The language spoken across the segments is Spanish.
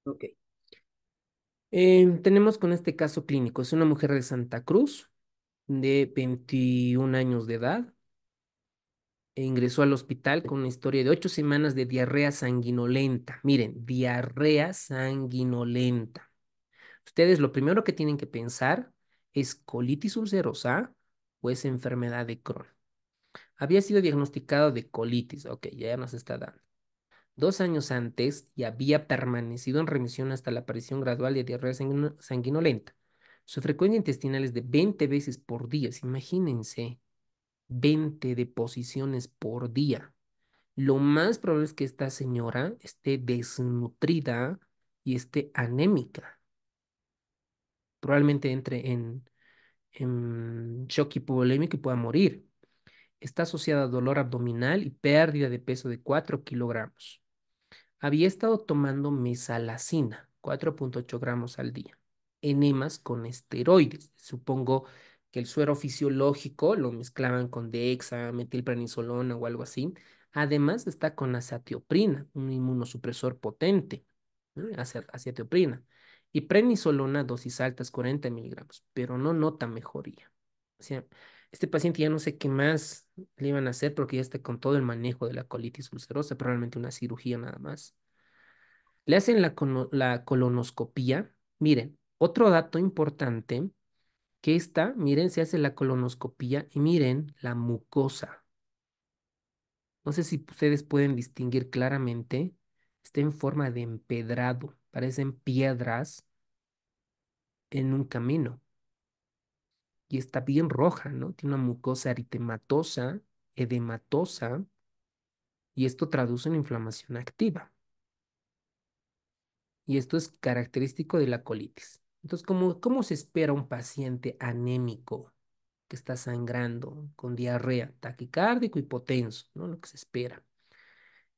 Ok. Tenemos con este caso clínico. Es una mujer de Santa Cruz de 21 años de edad. Ingresó al hospital con una historia de 8 semanas de diarrea sanguinolenta. Miren, diarrea sanguinolenta. Ustedes lo primero que tienen que pensar es colitis ulcerosa o es enfermedad de Crohn. Había sido diagnosticado de colitis. Ok, ya nos está dando. 2 años antes y había permanecido en remisión hasta la aparición gradual de diarrea sanguinolenta. Su frecuencia intestinal es de 20 veces por día. Imagínense, 20 deposiciones por día. Lo más probable es que esta señora esté desnutrida y esté anémica. Probablemente entre en shock hipovolémico y pueda morir. Está asociada a dolor abdominal y pérdida de peso de 4 kilogramos. Había estado tomando mesalacina, 4,8 gramos al día, enemas con esteroides. Supongo que el suero fisiológico lo mezclaban con Dexa, metilprednisolona o algo así. Además está con azatioprina, un inmunosupresor potente, ¿no? Azatioprina. Y prednisolona, dosis altas, 40 miligramos, pero no nota mejoría. O sea, este paciente ya no sé qué más le iban a hacer porque ya está con todo el manejo de la colitis ulcerosa, probablemente una cirugía nada más. Le hacen la colonoscopía. Miren, otro dato importante, que esta, miren, se hace la colonoscopía y miren la mucosa. No sé si ustedes pueden distinguir claramente, está en forma de empedrado, parecen piedras en un camino y está bien roja, ¿no? Tiene una mucosa eritematosa, edematosa y esto traduce en inflamación activa. Y esto es característico de la colitis. Entonces, ¿cómo se espera un paciente anémico que está sangrando, con diarrea, taquicárdico, hipotenso, ¿no? Lo que se espera.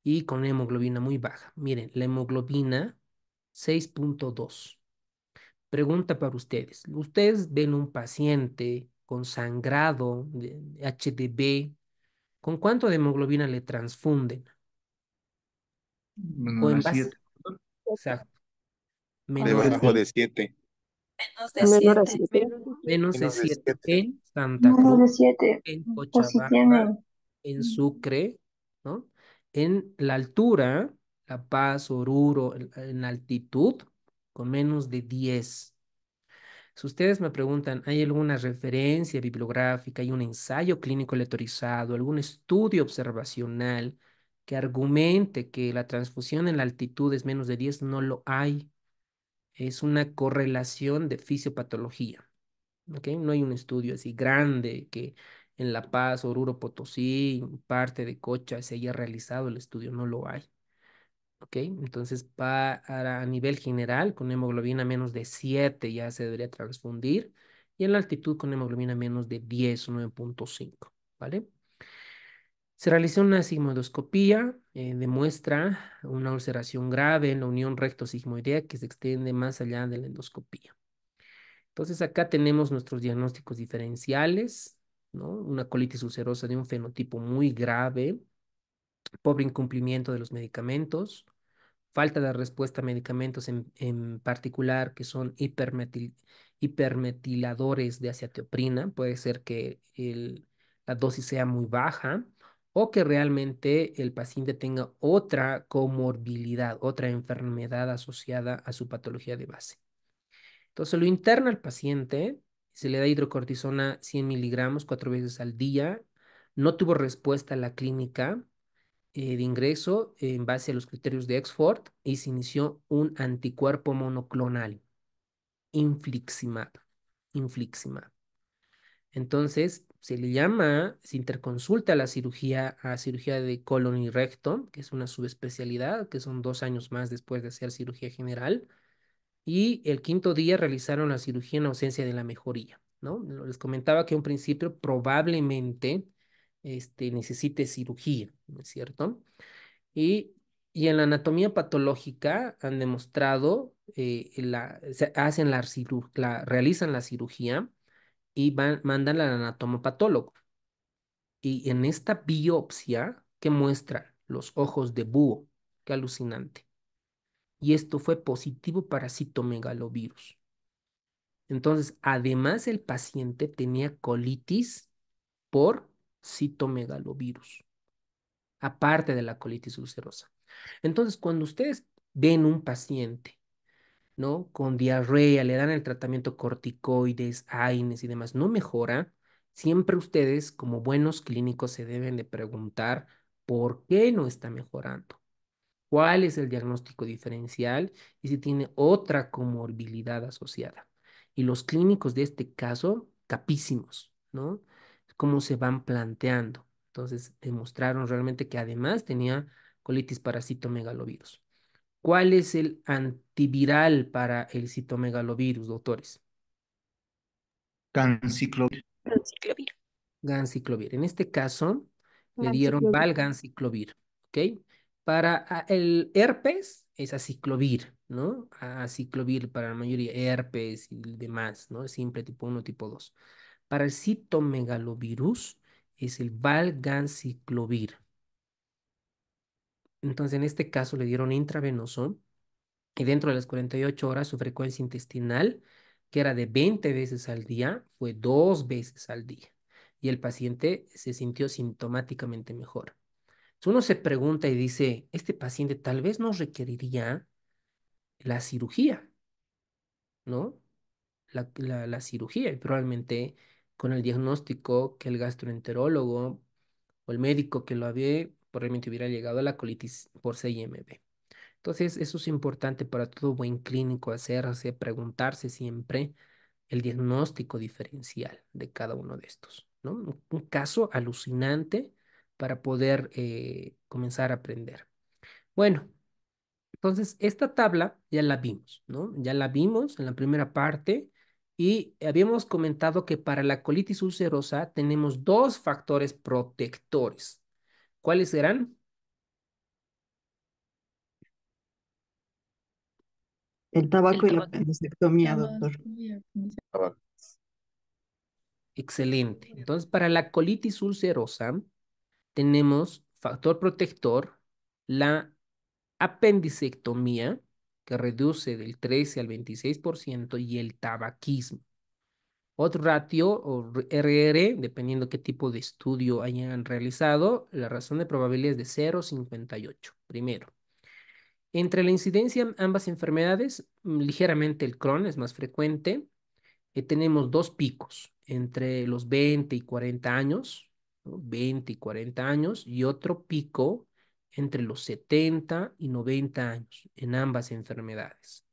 Y con hemoglobina muy baja. Miren, la hemoglobina 6,2. Pregunta para ustedes. ¿Ustedes ven un paciente con sangrado de HDV? ¿Con cuánto de hemoglobina le transfunden? O Menor en a base, 7. exacto, menor a Debajo Siete. de 7. Menos de Menor a 7. siete. menos de Menos de 7 7. en Santa Menos Cruz, de siete. en O si Cochabamba, tiene. en Sucre, ¿no? En la altura, La Paz, Oruro, en altitud, con menos de 10. Si ustedes me preguntan, ¿hay alguna referencia bibliográfica, hay un ensayo clínico aleatorizado, algún estudio observacional que argumente que la transfusión en la altitud es menos de 10? No lo hay. Es una correlación de fisiopatología. ¿Ok? No hay un estudio así grande que en La Paz, Oruro, Potosí, parte de Cocha se haya realizado el estudio, no lo hay. ¿Ok? Entonces, a nivel general, con hemoglobina menos de 7 ya se debería transfundir y en la altitud con hemoglobina menos de 10 o 9,5. ¿Vale? Se realizó una sigmoidoscopía, demuestra una ulceración grave en la unión recto-sigmoidea que se extiende más allá de la endoscopía. Entonces acá tenemos nuestros diagnósticos diferenciales, ¿no? Una colitis ulcerosa de un fenotipo muy grave, pobre incumplimiento de los medicamentos, falta de respuesta a medicamentos en particular que son hipermetiladores de acetioprina. Puede ser que la dosis sea muy baja o que realmente el paciente tenga otra comorbilidad, otra enfermedad asociada a su patología de base. Entonces lo interna al paciente, se le da hidrocortisona 100 miligramos 4 veces al día. No tuvo respuesta a la clínica de ingreso en base a los criterios de Oxford y se inició un anticuerpo monoclonal, infliximab. Infliximab. Entonces se le llama, se interconsulta a cirugía de colon y recto, que es una subespecialidad, que son 2 años más después de hacer cirugía general y el quinto día realizaron la cirugía en ausencia de la mejoría, ¿no? Les comentaba que a un principio probablemente necesite cirugía, ¿no es cierto? Y, y en la anatomía patológica han demostrado, hacen realizan la cirugía y mandan al anatomopatólogo. Y en esta biopsia, ¿qué muestran? Los ojos de búho. Qué alucinante. y esto fue positivo para citomegalovirus. Entonces, además el paciente tenía colitis por citomegalovirus, aparte de la colitis ulcerosa. Entonces, cuando ustedes ven un paciente, ¿no? Con diarrea, le dan el tratamiento corticoides, AINES y demás, no mejora, siempre ustedes, como buenos clínicos, se deben de preguntar por qué no está mejorando, cuál es el diagnóstico diferencial y si tiene otra comorbilidad asociada. Y los clínicos de este caso, capísimos, ¿no? Cómo se van planteando. Entonces, demostraron realmente que además tenía colitis parasitomegalovirus. ¿Cuál es el antiviral para el citomegalovirus, doctores? Ganciclovir. Anciclovir. Ganciclovir. En este caso, le dieron Anciclovir. valganciclovir, ¿ok? Para el herpes es aciclovir, ¿no? Aciclovir para la mayoría, herpes y demás, ¿no? Simple tipo uno, tipo 2. Para el citomegalovirus es el valganciclovir. Entonces, en este caso le dieron intravenoso y dentro de las 48 horas su frecuencia intestinal, que era de 20 veces al día, fue 2 veces al día. Y el paciente se sintió sintomáticamente mejor. Entonces uno se pregunta y dice, este paciente tal vez no requeriría la cirugía, ¿no? La cirugía, y probablemente con el diagnóstico que el gastroenterólogo o el médico que lo había, probablemente hubiera llegado a la colitis por CIMB. Entonces, eso es importante para todo buen clínico hacerse, preguntarse siempre el diagnóstico diferencial de cada uno de estos, ¿no? Un caso alucinante para poder comenzar a aprender. Bueno, entonces esta tabla ya la vimos, ¿no? Ya la vimos en la primera parte y habíamos comentado que para la colitis ulcerosa tenemos dos factores protectores. ¿Cuáles serán? El El tabaco y la tabaco. apendicectomía, Tabaco doctor. y aprendizaje. Excelente. Entonces, para la colitis ulcerosa tenemos factor protector, la apendicectomía, que reduce del 13 al 26%, y el tabaquismo. Otro ratio o RR, dependiendo qué tipo de estudio hayan realizado, la razón de probabilidad es de 0,58. Primero, entre la incidencia ambas enfermedades, ligeramente el Crohn es más frecuente. Tenemos dos picos entre los 20 y 40 años, ¿no? 20 y 40 años, y otro pico entre los 70 y 90 años en ambas enfermedades.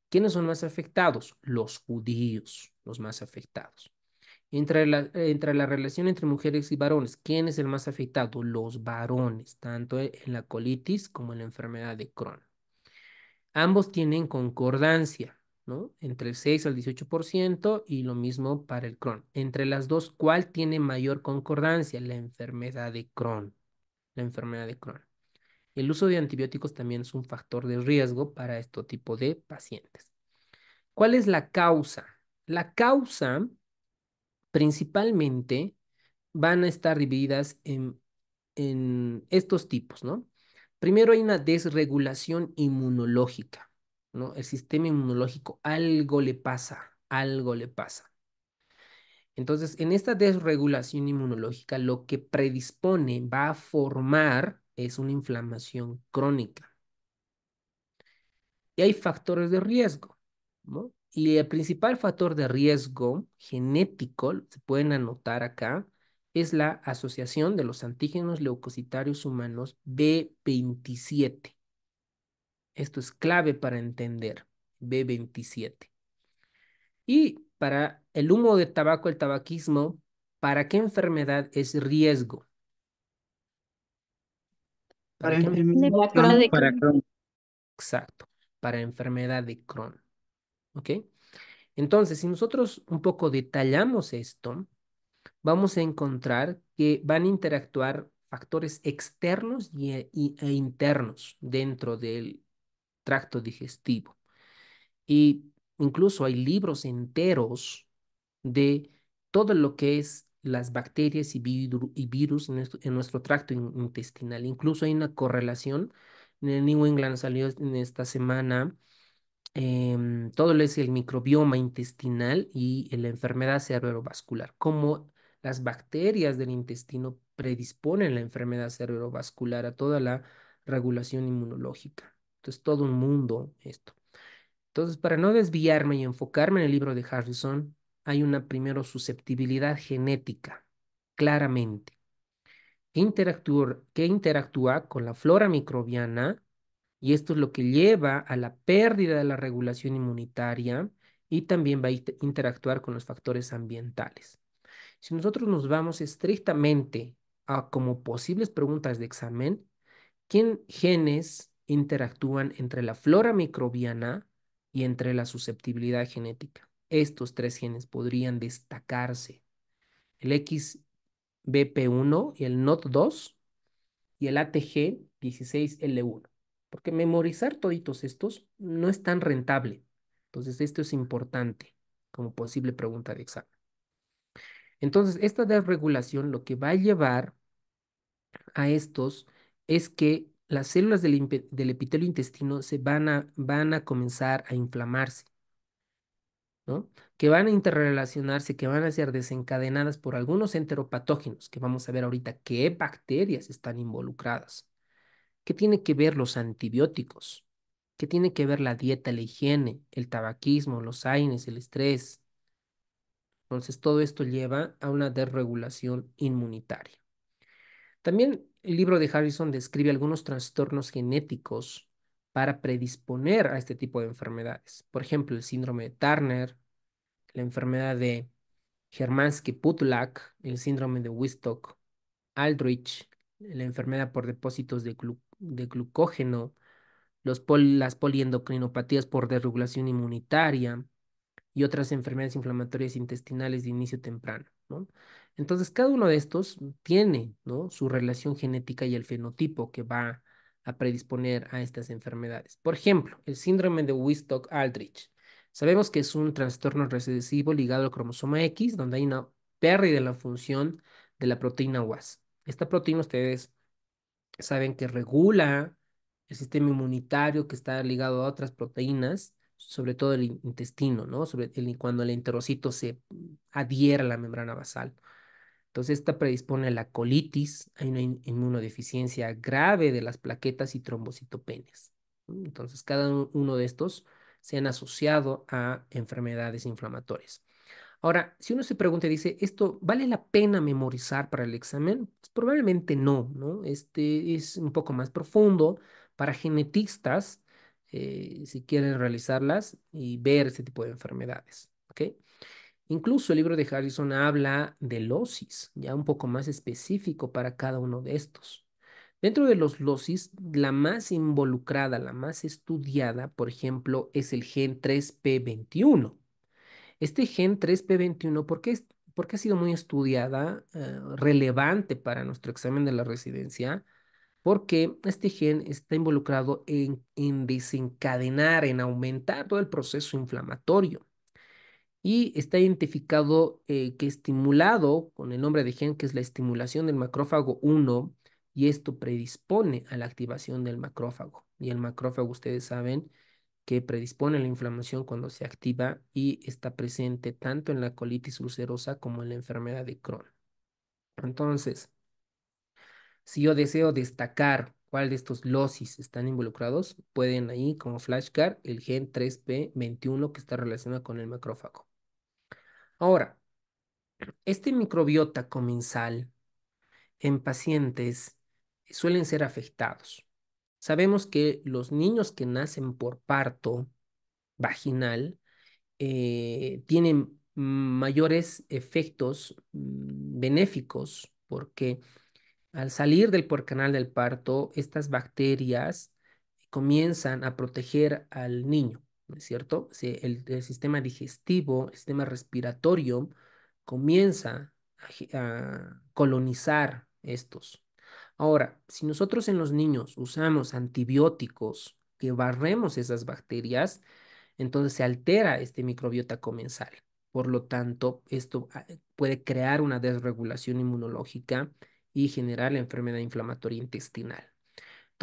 ¿Quiénes son más afectados? Los judíos, los más afectados. Entre la relación entre mujeres y varones, ¿quién es el más afectado? Los varones, tanto en la colitis como en la enfermedad de Crohn. Ambos tienen concordancia, ¿no? Entre el 6 al 18% y lo mismo para el Crohn. Entre las dos, ¿cuál tiene mayor concordancia? La enfermedad de Crohn. La enfermedad de Crohn. El uso de antibióticos también es un factor de riesgo para este tipo de pacientes. ¿Cuál es la causa? La causa principalmente van a estar divididas en estos tipos, ¿no? Primero hay una desregulación inmunológica, ¿no? El sistema inmunológico, algo le pasa, algo le pasa. Entonces, en esta desregulación inmunológica, lo que predispone, va a formar, es una inflamación crónica. Y hay factores de riesgo, ¿no? Y el principal factor de riesgo genético, se pueden anotar acá, es la asociación de los antígenos leucocitarios humanos B27. Esto es clave para entender, B27. Y para el humo de tabaco, el tabaquismo, ¿para qué enfermedad es riesgo? ¿Para Para qué enfermedad La crónica. de Para Crohn. Crohn. Exacto, para enfermedad de Crohn, ¿ok? Entonces, si nosotros un poco detallamos esto, vamos a encontrar que van a interactuar factores externos e internos dentro del tracto digestivo. Y incluso hay libros enteros de todo lo que es las bacterias y virus en nuestro tracto intestinal. Incluso hay una correlación En el New England salió en esta semana todo lo es el microbioma intestinal y la enfermedad cerebrovascular, cómo las bacterias del intestino predisponen la enfermedad cerebrovascular a toda la regulación inmunológica. Entonces, todo un mundo esto. Entonces, para no desviarme y enfocarme en el libro de Harrison, hay una primero susceptibilidad genética, claramente, que interactúa con la flora microbiana y esto es lo que lleva a la pérdida de la regulación inmunitaria y también va a interactuar con los factores ambientales. Si nosotros nos vamos estrictamente a como posibles preguntas de examen, ¿qué genes interactúan entre la flora microbiana y entre la susceptibilidad genética? Estos tres genes podrían destacarse: el XBP1 y el NOT2 y el ATG16L1. Porque memorizar toditos estos no es tan rentable. Entonces, esto es importante como posible pregunta de examen. Entonces, esta desregulación lo que va a llevar a estos es que las células del epitelio intestino van a comenzar a inflamarse, ¿no? Que van a interrelacionarse, que van a ser desencadenadas por algunos enteropatógenos, que vamos a ver ahorita qué bacterias están involucradas. ¿Qué tiene que ver los antibióticos? ¿Qué tiene que ver la dieta, la higiene, el tabaquismo, los AINES, el estrés? Entonces, todo esto lleva a una desregulación inmunitaria. También el libro de Harrison describe algunos trastornos genéticos para predisponer a este tipo de enfermedades. Por ejemplo, el síndrome de Turner, la enfermedad de Hermansky-Putlag, el síndrome de Wistock-Aldrich, la enfermedad por depósitos de glucógeno, las poliendocrinopatías por desregulación inmunitaria y otras enfermedades inflamatorias intestinales de inicio temprano, ¿no? Entonces, cada uno de estos tiene, ¿no?, su relación genética y el fenotipo que va a predisponer a estas enfermedades. Por ejemplo, el síndrome de Wistock-Aldrich. Sabemos que es un trastorno recesivo ligado al cromosoma X, donde hay una pérdida de la función de la proteína WAS. Esta proteína, ustedes saben que regula el sistema inmunitario que está ligado a otras proteínas, sobre todo el intestino, ¿no? Cuando el enterocito se adhiere a la membrana basal. Entonces, esta predispone a la colitis, hay una inmunodeficiencia grave de las plaquetas y trombocitopenes, ¿no? Entonces, cada uno de estos se han asociado a enfermedades inflamatorias. Ahora, si uno se pregunta y dice, ¿esto vale la pena memorizar para el examen? Pues probablemente no, ¿no? Este es un poco más profundo para genetistas, si quieren realizarlas y ver este tipo de enfermedades, ¿ok? Incluso el libro de Harrison habla de losis, ya un poco más específico para cada uno de estos. Dentro de los losis, la más involucrada, la más estudiada, por ejemplo, es el gen 3p21. Este gen 3p21, ¿por qué ha sido muy estudiada, relevante para nuestro examen de la residencia? Porque este gen está involucrado en desencadenar, en aumentar todo el proceso inflamatorio. Y está identificado que estimulado con el nombre de gen, que es la estimulación del macrófago 1, y esto predispone a la activación del macrófago. Y el macrófago, ustedes saben, que predispone a la inflamación cuando se activa y está presente tanto en la colitis ulcerosa como en la enfermedad de Crohn. Entonces, si yo deseo destacar cuál de estos losis están involucrados, pueden ahí como flashcard el gen 3p21 que está relacionado con el macrófago. Ahora, este microbiota comensal en pacientes suelen ser afectados. Sabemos que los niños que nacen por parto vaginal tienen mayores efectos benéficos porque al salir del porcanal del parto, estas bacterias comienzan a proteger al niño, ¿no es cierto? El sistema digestivo, el sistema respiratorio comienza a colonizar estos. Ahora, si nosotros en los niños usamos antibióticos que barremos esas bacterias, entonces se altera este microbiota comensal. Por lo tanto, esto puede crear una desregulación inmunológica y generar la enfermedad inflamatoria intestinal.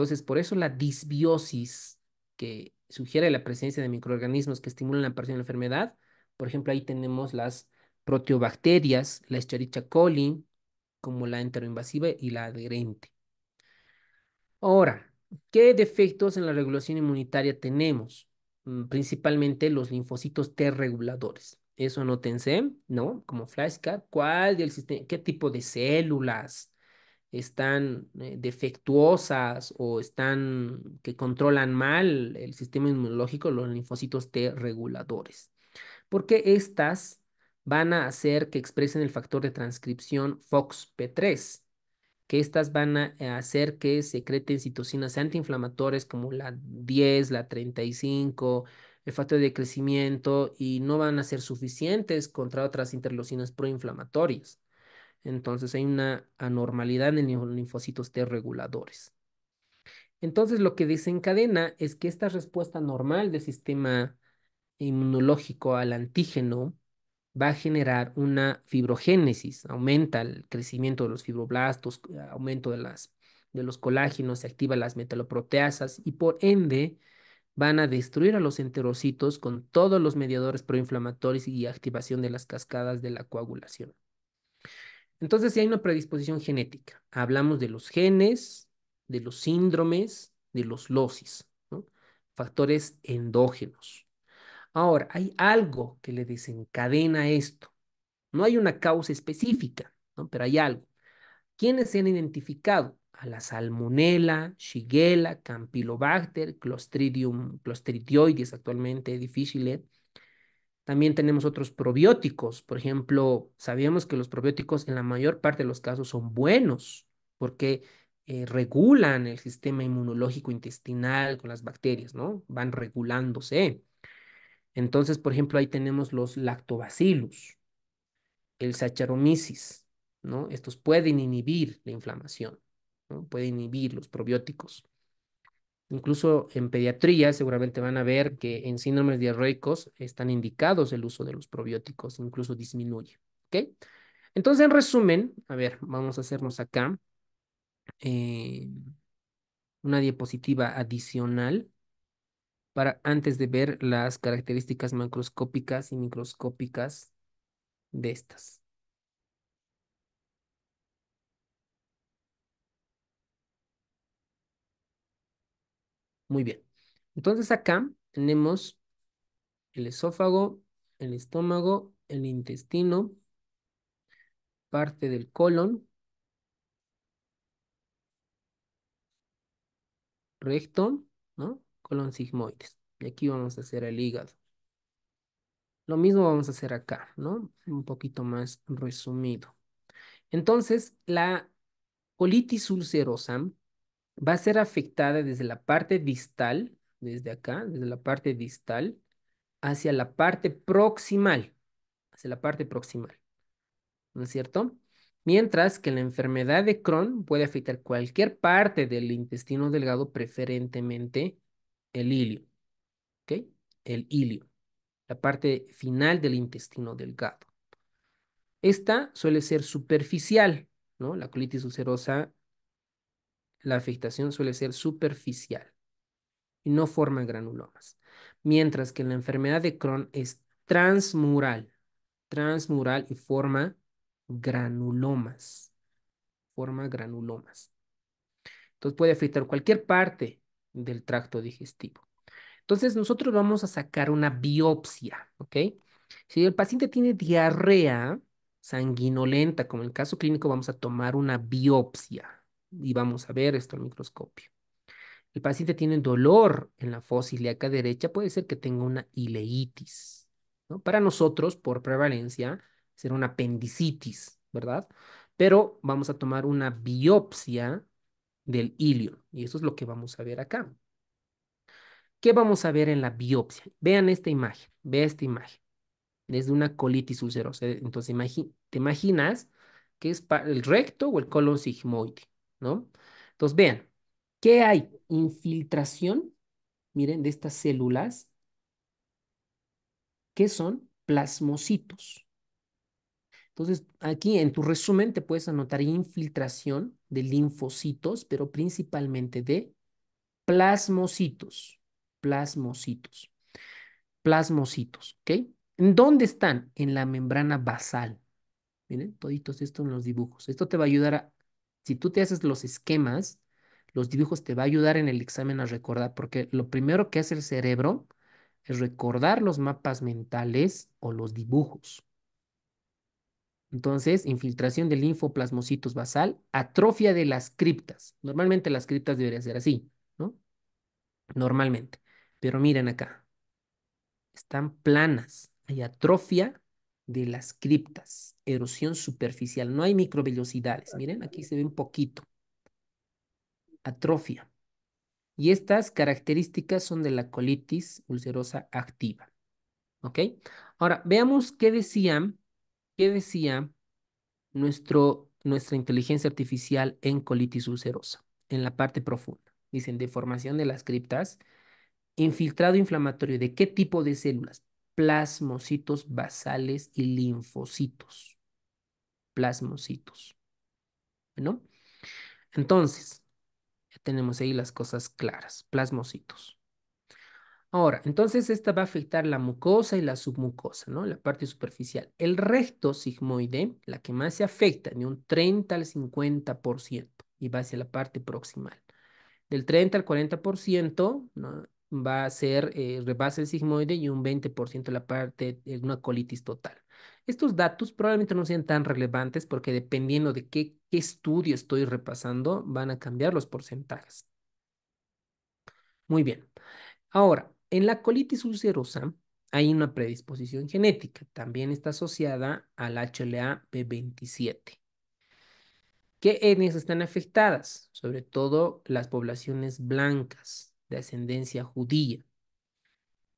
Entonces, por eso la disbiosis que sugiere la presencia de microorganismos que estimulan la aparición de la enfermedad, por ejemplo, ahí tenemos las proteobacterias, la Escherichia coli, como la enteroinvasiva y la adherente. Ahora, ¿qué defectos en la regulación inmunitaria tenemos? Principalmente los linfocitos T reguladores. Eso anótense, ¿no? Como flashcard, ¿cuál del sistema, qué tipo de células están defectuosas o están que controlan mal el sistema inmunológico? Los linfocitos T reguladores. Porque estas van a hacer que expresen el factor de transcripción FOXP3, que estas van a hacer que secreten citocinas antiinflamatorias como la 10, la 35, el factor de crecimiento, y no van a ser suficientes contra otras interleucinas proinflamatorias. Entonces hay una anormalidad en los linfocitos T reguladores. Entonces lo que desencadena es que esta respuesta normal del sistema inmunológico al antígeno va a generar una fibrogénesis, aumenta el crecimiento de los fibroblastos, aumento de los colágenos, se activan las metaloproteasas y por ende van a destruir a los enterocitos con todos los mediadores proinflamatorios y activación de las cascadas de la coagulación. Entonces, si hay una predisposición genética, hablamos de los genes, de los síndromes, de los losis, ¿no? Factores endógenos. Ahora, hay algo que le desencadena esto. No hay una causa específica, ¿no? Pero hay algo. ¿Quiénes se han identificado? A la Salmonella, Shigella, Campylobacter, Clostridioides, actualmente difícil. También tenemos otros probióticos. Por ejemplo, sabíamos que los probióticos en la mayor parte de los casos son buenos porque regulan el sistema inmunológico intestinal con las bacterias, ¿no? Van regulándose. Entonces, por ejemplo, ahí tenemos los lactobacillus, el Saccharomyces, ¿no? Estos pueden inhibir la inflamación, ¿no? Pueden inhibir los probióticos. Incluso en pediatría seguramente van a ver que en síndromes diarreicos están indicados el uso de los probióticos, incluso disminuye, ¿ok? Entonces, en resumen, a ver, vamos a hacernos acá eh, una diapositiva adicional para antes de ver las características macroscópicas y microscópicas de estas. Muy bien. Entonces acá tenemos el esófago, el estómago, el intestino, parte del colon, recto, ¿no? Colon sigmoides. Y aquí vamos a hacer el hígado. Lo mismo vamos a hacer acá, ¿no? Un poquito más resumido. Entonces, la colitis ulcerosa va a ser afectada desde la parte distal, desde acá, desde la parte distal, hacia la parte proximal, hacia la parte proximal. ¿No es cierto? Mientras que la enfermedad de Crohn puede afectar cualquier parte del intestino delgado, preferentemente el ilio, ¿ok? El ilio, la parte final del intestino delgado. Esta suele ser superficial, ¿no? La colitis ulcerosa, la afectación suele ser superficial y no forma granulomas. Mientras que la enfermedad de Crohn es transmural y granulomas forma granulomas. Entonces puede afectar cualquier parte del tracto digestivo. Entonces nosotros vamos a sacar una biopsia, ¿ok? Si el paciente tiene diarrea sanguinolenta, como en el caso clínico, vamos a tomar una biopsia y vamos a ver esto al microscopio. El paciente tiene dolor en la fosa ilíaca derecha, puede ser que tenga una ileitis, ¿no? Para nosotros, por prevalencia, será una apendicitis, ¿verdad? Pero vamos a tomar una biopsia del ilio y eso es lo que vamos a ver acá. ¿Qué vamos a ver en la biopsia? Vean esta imagen, vea esta imagen, desde una colitis ulcerosa. Entonces, te imaginas que es el recto o el colon sigmoide, ¿no? Entonces, vean, ¿qué hay? Infiltración, miren, de estas células que son plasmocitos. Entonces, aquí en tu resumen te puedes anotar infiltración de linfocitos, pero principalmente de plasmocitos, plasmocitos, plasmocitos, ¿ok? ¿En dónde están? En la membrana basal. Miren, toditos esto en los dibujos. Esto te va a ayudar si tú te haces los esquemas, los dibujos te va a ayudar en el examen a recordar, porque lo primero que hace el cerebro es recordar los mapas mentales o los dibujos. Entonces, infiltración del linfoplasmocitos basal, atrofia de las criptas. Normalmente las criptas deberían ser así, ¿no? Normalmente. Pero miren acá, están planas. Hay atrofia de las criptas, erosión superficial. No hay microvellosidades. Miren, aquí se ve un poquito. Atrofia. Y estas características son de la colitis ulcerosa activa. ¿Ok? Ahora, veamos qué decía nuestra inteligencia artificial en colitis ulcerosa, en la parte profunda. Dicen deformación de las criptas, infiltrado inflamatorio. ¿De qué tipo de células? Plasmocitos basales y linfocitos. Plasmocitos. Bueno, entonces, ya tenemos ahí las cosas claras. Plasmocitos. Ahora, entonces esta va a afectar la mucosa y la submucosa, ¿no? La parte superficial. El recto sigmoide, la que más se afecta, de un 30 al 50% y va hacia la parte proximal. Del 30 al 40%, ¿no? Va a ser rebasa el sigmoide y un 20% la parte de una colitis total. Estos datos probablemente no sean tan relevantes porque dependiendo de qué estudio estoy repasando, van a cambiar los porcentajes. Muy bien. Ahora, en la colitis ulcerosa hay una predisposición genética, también está asociada al HLA-B27. ¿Qué etnias están afectadas? Sobre todo las poblaciones blancas de ascendencia judía,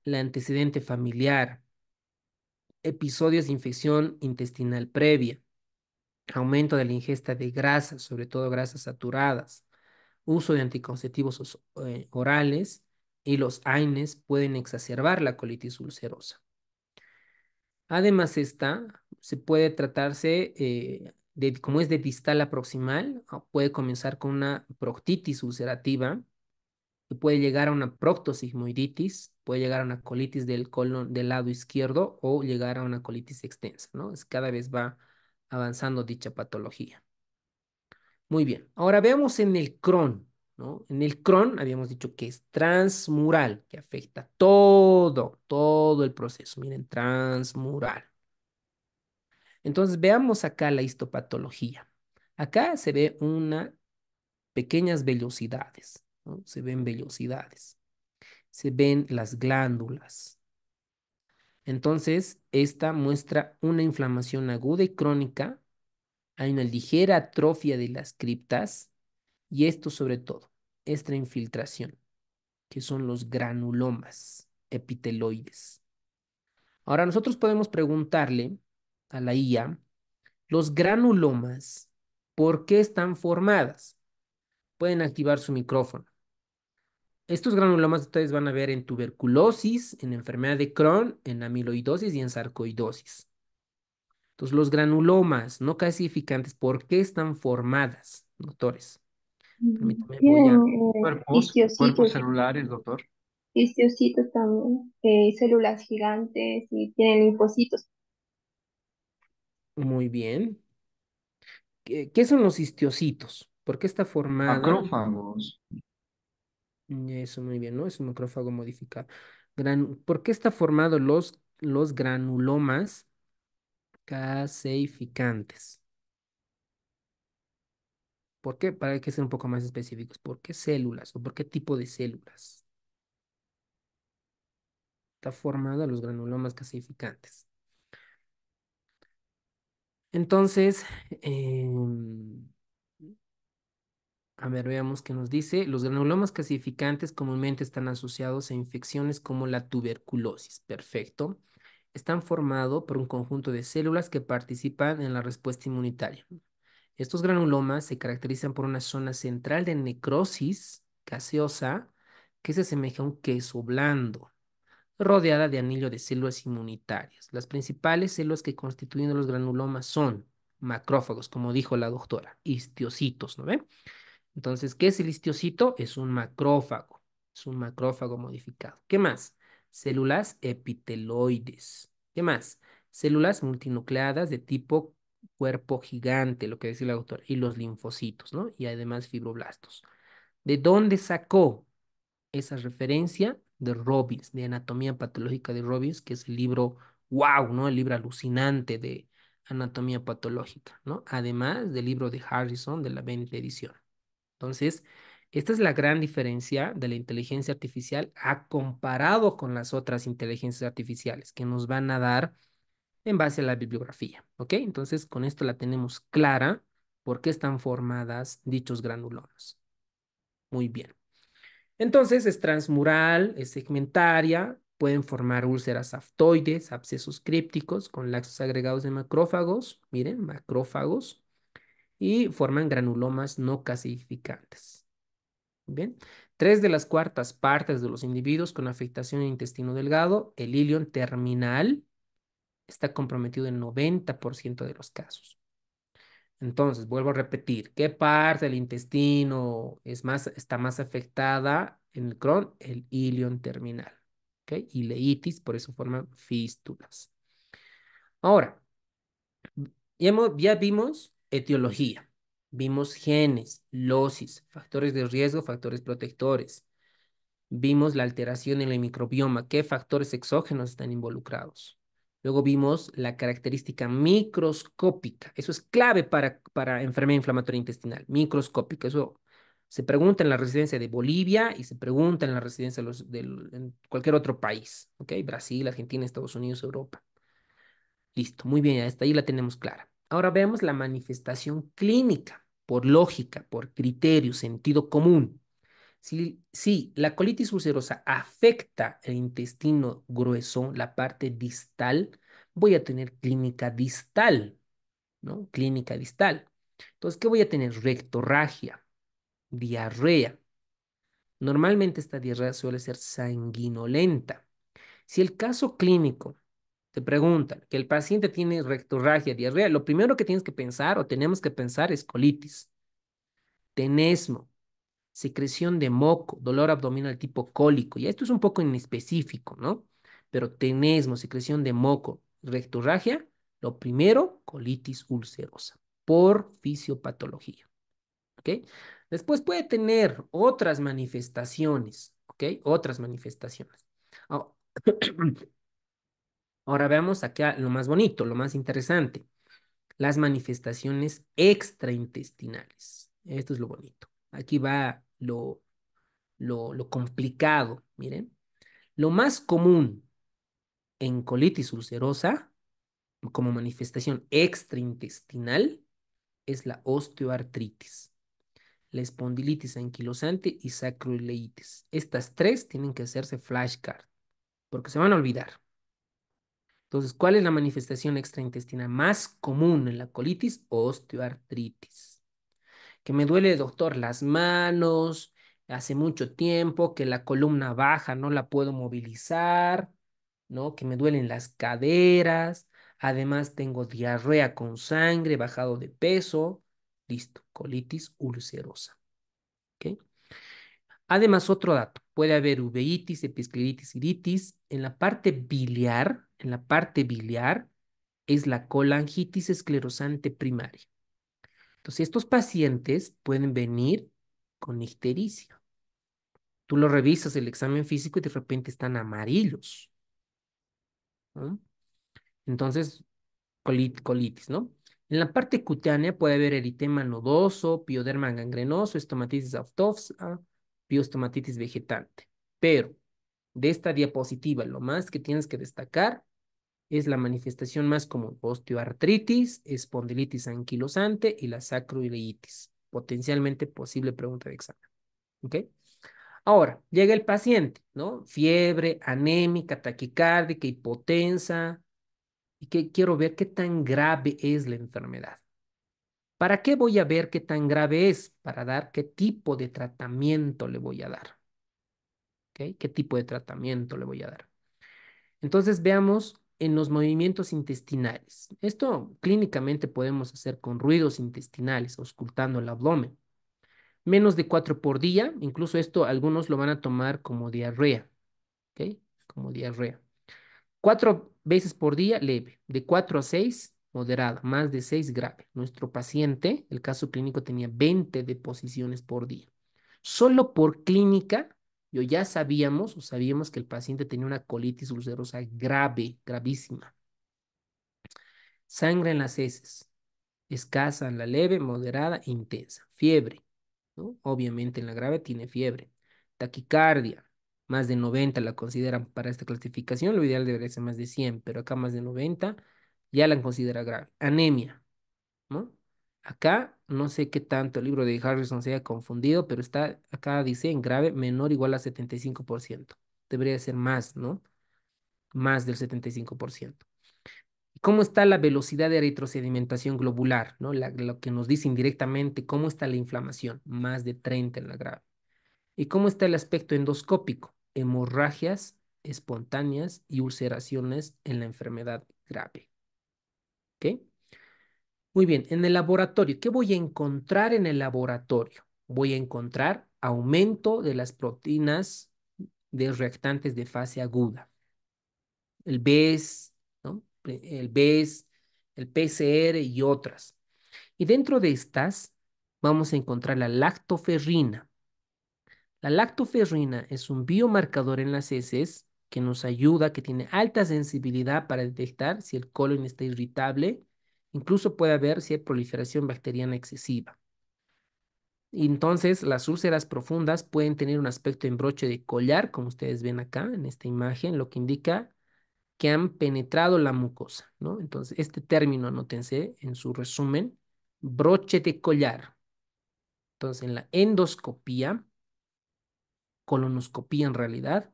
el antecedente familiar, episodios de infección intestinal previa, aumento de la ingesta de grasas, sobre todo grasas saturadas, uso de anticonceptivos orales y los AINES pueden exacerbar la colitis ulcerosa. Además, esta se puede tratarse como es de distal a proximal, puede comenzar con una proctitis ulcerativa, que puede llegar a una proctosigmoiditis, puede llegar a una colitis del colon del lado izquierdo o llegar a una colitis extensa, ¿no? Cada vez va avanzando dicha patología. Muy bien, ahora veamos en el Crohn, ¿no? En el Crohn habíamos dicho que es transmural, que afecta todo el proceso. Miren, transmural. Entonces veamos acá la histopatología. Acá se ve una pequeñas vellosidades, ¿no? Se ven vellosidades, se ven las glándulas. Entonces, esta muestra una inflamación aguda y crónica, hay una ligera atrofia de las criptas y esto sobre todo, esta infiltración, que son los granulomas epiteloides. Ahora nosotros podemos preguntarle a la IA, los granulomas, ¿por qué están formadas? Pueden activar su micrófono. Estos granulomas ustedes van a ver en tuberculosis, en enfermedad de Crohn, en amiloidosis y en sarcoidosis. Entonces, los granulomas no calcificantes, ¿por qué están formadas, doctores? Permítanme, voy Tienen a... Cuerpos histiocitos, celulares, doctor. histiocitos también, células gigantes y tienen linfocitos. Muy bien. ¿Qué son los histiocitos? ¿Por qué está formada? Macrófagos. Eso, muy bien, ¿no? Es un macrófago modificado. ¿Por qué está formado los granulomas caseificantes? ¿Por qué? Para que ser un poco más específicos. ¿Por qué células o por qué tipo de células está formado los granulomas caseificantes? Entonces, a ver, veamos qué nos dice. Los granulomas calcificantes comúnmente están asociados a infecciones como la tuberculosis. Perfecto. Están formados por un conjunto de células que participan en la respuesta inmunitaria. Estos granulomas se caracterizan por una zona central de necrosis gaseosa que se asemeja a un queso blando, rodeada de anillo de células inmunitarias. Las principales células que constituyen los granulomas son macrófagos, como dijo la doctora, histiocitos, ¿no ven? Entonces, ¿qué es el histiocito? Es un macrófago. Es un macrófago modificado. ¿Qué más? Células epiteloides. ¿Qué más? Células multinucleadas de tipo cuerpo gigante, lo que decía el autor, y los linfocitos, ¿no? Y además fibroblastos. ¿De dónde sacó esa referencia? De Robbins, de Anatomía Patológica de Robbins, que es el libro, wow, ¿no? El libro alucinante de Anatomía Patológica, ¿no? Además del libro de Harrison de la 20 edición. Entonces, esta es la gran diferencia de la inteligencia artificial a comparado con las otras inteligencias artificiales que nos van a dar en base a la bibliografía, ¿ok? Entonces, con esto la tenemos clara por qué están formadas dichos granulomas. Muy bien. Entonces, es transmural, es segmentaria, pueden formar úlceras aftoides, abscesos crípticos con laxos agregados de macrófagos, miren, macrófagos, y forman granulomas no calcificantes. Bien, 3 de las 4 partes de los individuos con afectación en intestino delgado, el ilion terminal, está comprometido en 90% de los casos. Entonces, vuelvo a repetir, ¿qué parte del intestino está más afectada en el Crohn? El ilion terminal. ¿Ok? Ileitis, por eso forman fístulas. Ahora, ya vimos etiología, vimos genes, losis, factores de riesgo, factores protectores. Vimos la alteración en el microbioma, qué factores exógenos están involucrados. Luego vimos la característica microscópica. Eso es clave para enfermedad inflamatoria intestinal, microscópica. Eso se pregunta en la residencia de Bolivia y se pregunta en la residencia en cualquier otro país. ¿Ok? Brasil, Argentina, Estados Unidos, Europa. Listo, muy bien, hasta ahí la tenemos clara. Ahora veamos la manifestación clínica, por lógica, por criterio, sentido común. Si la colitis ulcerosa afecta el intestino grueso, la parte distal, voy a tener clínica distal, ¿no? Clínica distal. Entonces, ¿qué voy a tener? Rectorragia, diarrea. Normalmente esta diarrea suele ser sanguinolenta. Si el caso clínico te preguntan que el paciente tiene rectorragia, diarrea, lo primero que tienes que pensar o tenemos que pensar es colitis, tenesmo, secreción de moco, dolor abdominal tipo cólico. Y esto es un poco inespecífico, ¿no? Pero tenesmo, secreción de moco, rectorragia, lo primero, colitis ulcerosa por fisiopatología, ¿ok? Después puede tener otras manifestaciones, ¿ok? Otras manifestaciones. Ah, Ahora veamos acá lo más bonito, lo más interesante, las manifestaciones extraintestinales. Esto es lo bonito. Aquí va lo complicado. Miren, lo más común en colitis ulcerosa como manifestación extraintestinal es la osteoartritis, la espondilitis anquilosante y sacroileitis. Estas 3 tienen que hacerse flashcard porque se van a olvidar. Entonces, ¿cuál es la manifestación extraintestinal más común en la colitis? Osteoartritis. Que me duele, doctor, las manos, hace mucho tiempo, que la columna baja no la puedo movilizar, ¿no? Que me duelen las caderas, además tengo diarrea con sangre, bajado de peso, listo, colitis ulcerosa, ¿ok? Además, otro dato, puede haber uveitis, episcleritis, iritis, en la parte biliar es la colangitis esclerosante primaria. Entonces, estos pacientes pueden venir con ictericia. Tú lo revisas el examen físico y de repente están amarillos, ¿no? Entonces, colitis, ¿no? En la parte cutánea puede haber eritema nodoso, pioderma gangrenoso, estomatitis aftosa, piostomatitis vegetante. Pero de esta diapositiva, lo más que tienes que destacar es la manifestación más común, osteoartritis, espondilitis anquilosante y la sacroileitis. Potencialmente posible pregunta de examen. ¿Ok? Ahora, llega el paciente, ¿no? Fiebre, anémica, taquicárdica, hipotensa, y que quiero ver qué tan grave es la enfermedad. ¿Para qué voy a ver qué tan grave es? Para dar qué tipo de tratamiento le voy a dar. ¿Ok? ¿Qué tipo de tratamiento le voy a dar? Entonces veamos en los movimientos intestinales. Esto clínicamente podemos hacer con ruidos intestinales, auscultando el abdomen. Menos de 4 por día, incluso esto algunos lo van a tomar como diarrea, ¿ok? Como diarrea. 4 veces por día, leve. De 4 a 6, moderada. Más de 6, grave. Nuestro paciente, el caso clínico, tenía 20 deposiciones por día. Solo por clínica, yo ya sabíamos o sabíamos que el paciente tenía una colitis ulcerosa grave, gravísima. Sangre en las heces, escasa en la leve, moderada, intensa. Fiebre, ¿no? Obviamente en la grave tiene fiebre. Taquicardia, más de 90 la consideran para esta clasificación. Lo ideal debería ser más de 100, pero acá más de 90 ya la considera grave. Anemia, ¿no? Acá no sé qué tanto el libro de Harrison se haya confundido, pero está, acá dice en grave menor o igual a 75%. Debería ser más, ¿no? Más del 75%. ¿Cómo está la velocidad de eritrosedimentación globular? ¿No? Lo que nos dice indirectamente cómo está la inflamación, más de 30 en la grave. ¿Y cómo está el aspecto endoscópico? Hemorragias espontáneas y ulceraciones en la enfermedad grave. ¿Ok? Muy bien, en el laboratorio, ¿qué voy a encontrar en el laboratorio? Voy a encontrar aumento de las proteínas de reactantes de fase aguda. El BES, ¿no? El BES, el PCR y otras. Y dentro de estas vamos a encontrar la lactoferrina. La lactoferrina es un biomarcador en las heces que nos ayuda, que tiene alta sensibilidad para detectar si el colon está irritable, incluso puede haber si hay proliferación bacteriana excesiva. Y entonces las úlceras profundas pueden tener un aspecto en broche de collar, como ustedes ven acá en esta imagen, lo que indica que han penetrado la mucosa, ¿no? Entonces, este término, anótense en su resumen, broche de collar. Entonces, en la endoscopía, colonoscopía en realidad,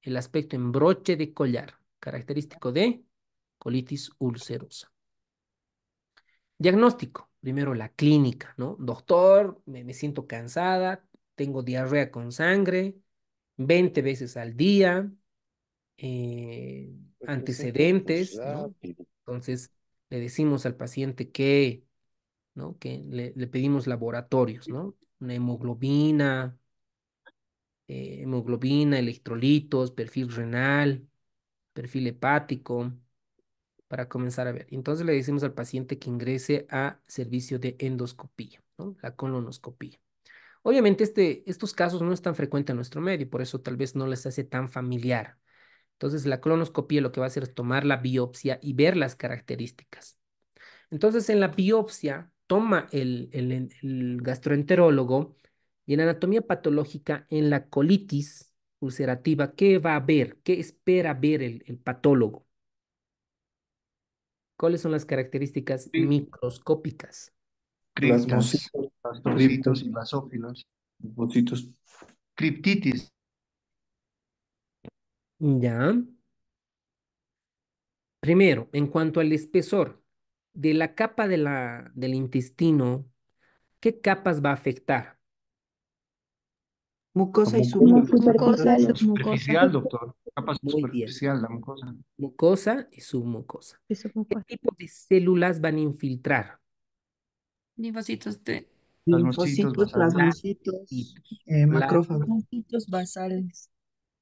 el aspecto en broche de collar, característico de colitis ulcerosa. Diagnóstico, primero la clínica, ¿no? Doctor, me siento cansada, tengo diarrea con sangre, 20 veces al día, antecedentes, ¿no? Entonces, le decimos al paciente que, ¿no? Que le pedimos laboratorios, ¿no? Una hemoglobina, electrolitos, perfil renal, perfil hepático, para comenzar a ver. Entonces le decimos al paciente que ingrese a servicio de endoscopía, ¿no? La colonoscopía. Obviamente estos casos no es tan frecuentes en nuestro medio, por eso tal vez no les hace tan familiar. Entonces la colonoscopía lo que va a hacer es tomar la biopsia y ver las características. Entonces, en la biopsia, toma el gastroenterólogo y en anatomía patológica, en la colitis ulcerativa, ¿qué va a ver? ¿Qué espera ver el patólogo? ¿Cuáles son las características microscópicas? Criptas, Plasmocitos, pastrocitos criptos, y basófilos. linfocitos. Criptitis. Ya. Primero, en cuanto al espesor de la capa del intestino, ¿qué capas va a afectar? La Mucosa y mucosa, Las submucosa. Mucosa y superficiales. submucosa. Superficial, doctor. Capa Muy bien. superficial, la mucosa. Mucosa y submucosa. Y ¿Qué submucosa. tipo de células van a infiltrar? Linfocitos T. Plasmocitos Linfocitos, basales. plasmocitos, Plasmocitos. macrófagos. Linfocitos basales.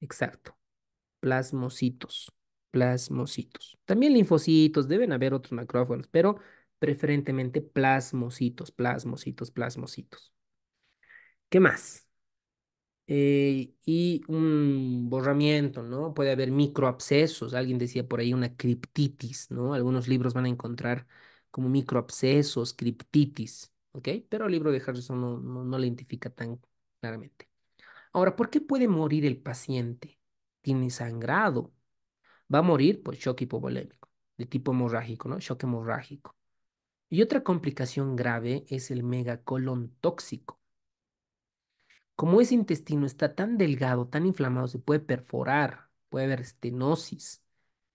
Exacto. Plasmocitos. Plasmocitos. También linfocitos, deben haber otros macrófagos, pero preferentemente plasmocitos, plasmocitos, plasmocitos. ¿Qué más? Y un borramiento, ¿no? Puede haber microabscesos. Alguien decía por ahí una criptitis, ¿no? Algunos libros van a encontrar como microabscesos, criptitis, ¿ok? Pero el libro de Harrison no lo identifica tan claramente. Ahora, ¿por qué puede morir el paciente? Tiene sangrado. Va a morir por shock hipovolémico, de tipo hemorrágico, ¿no? Shock hemorrágico. Y otra complicación grave es el megacolon tóxico. Como ese intestino está tan delgado, tan inflamado, se puede perforar, puede haber estenosis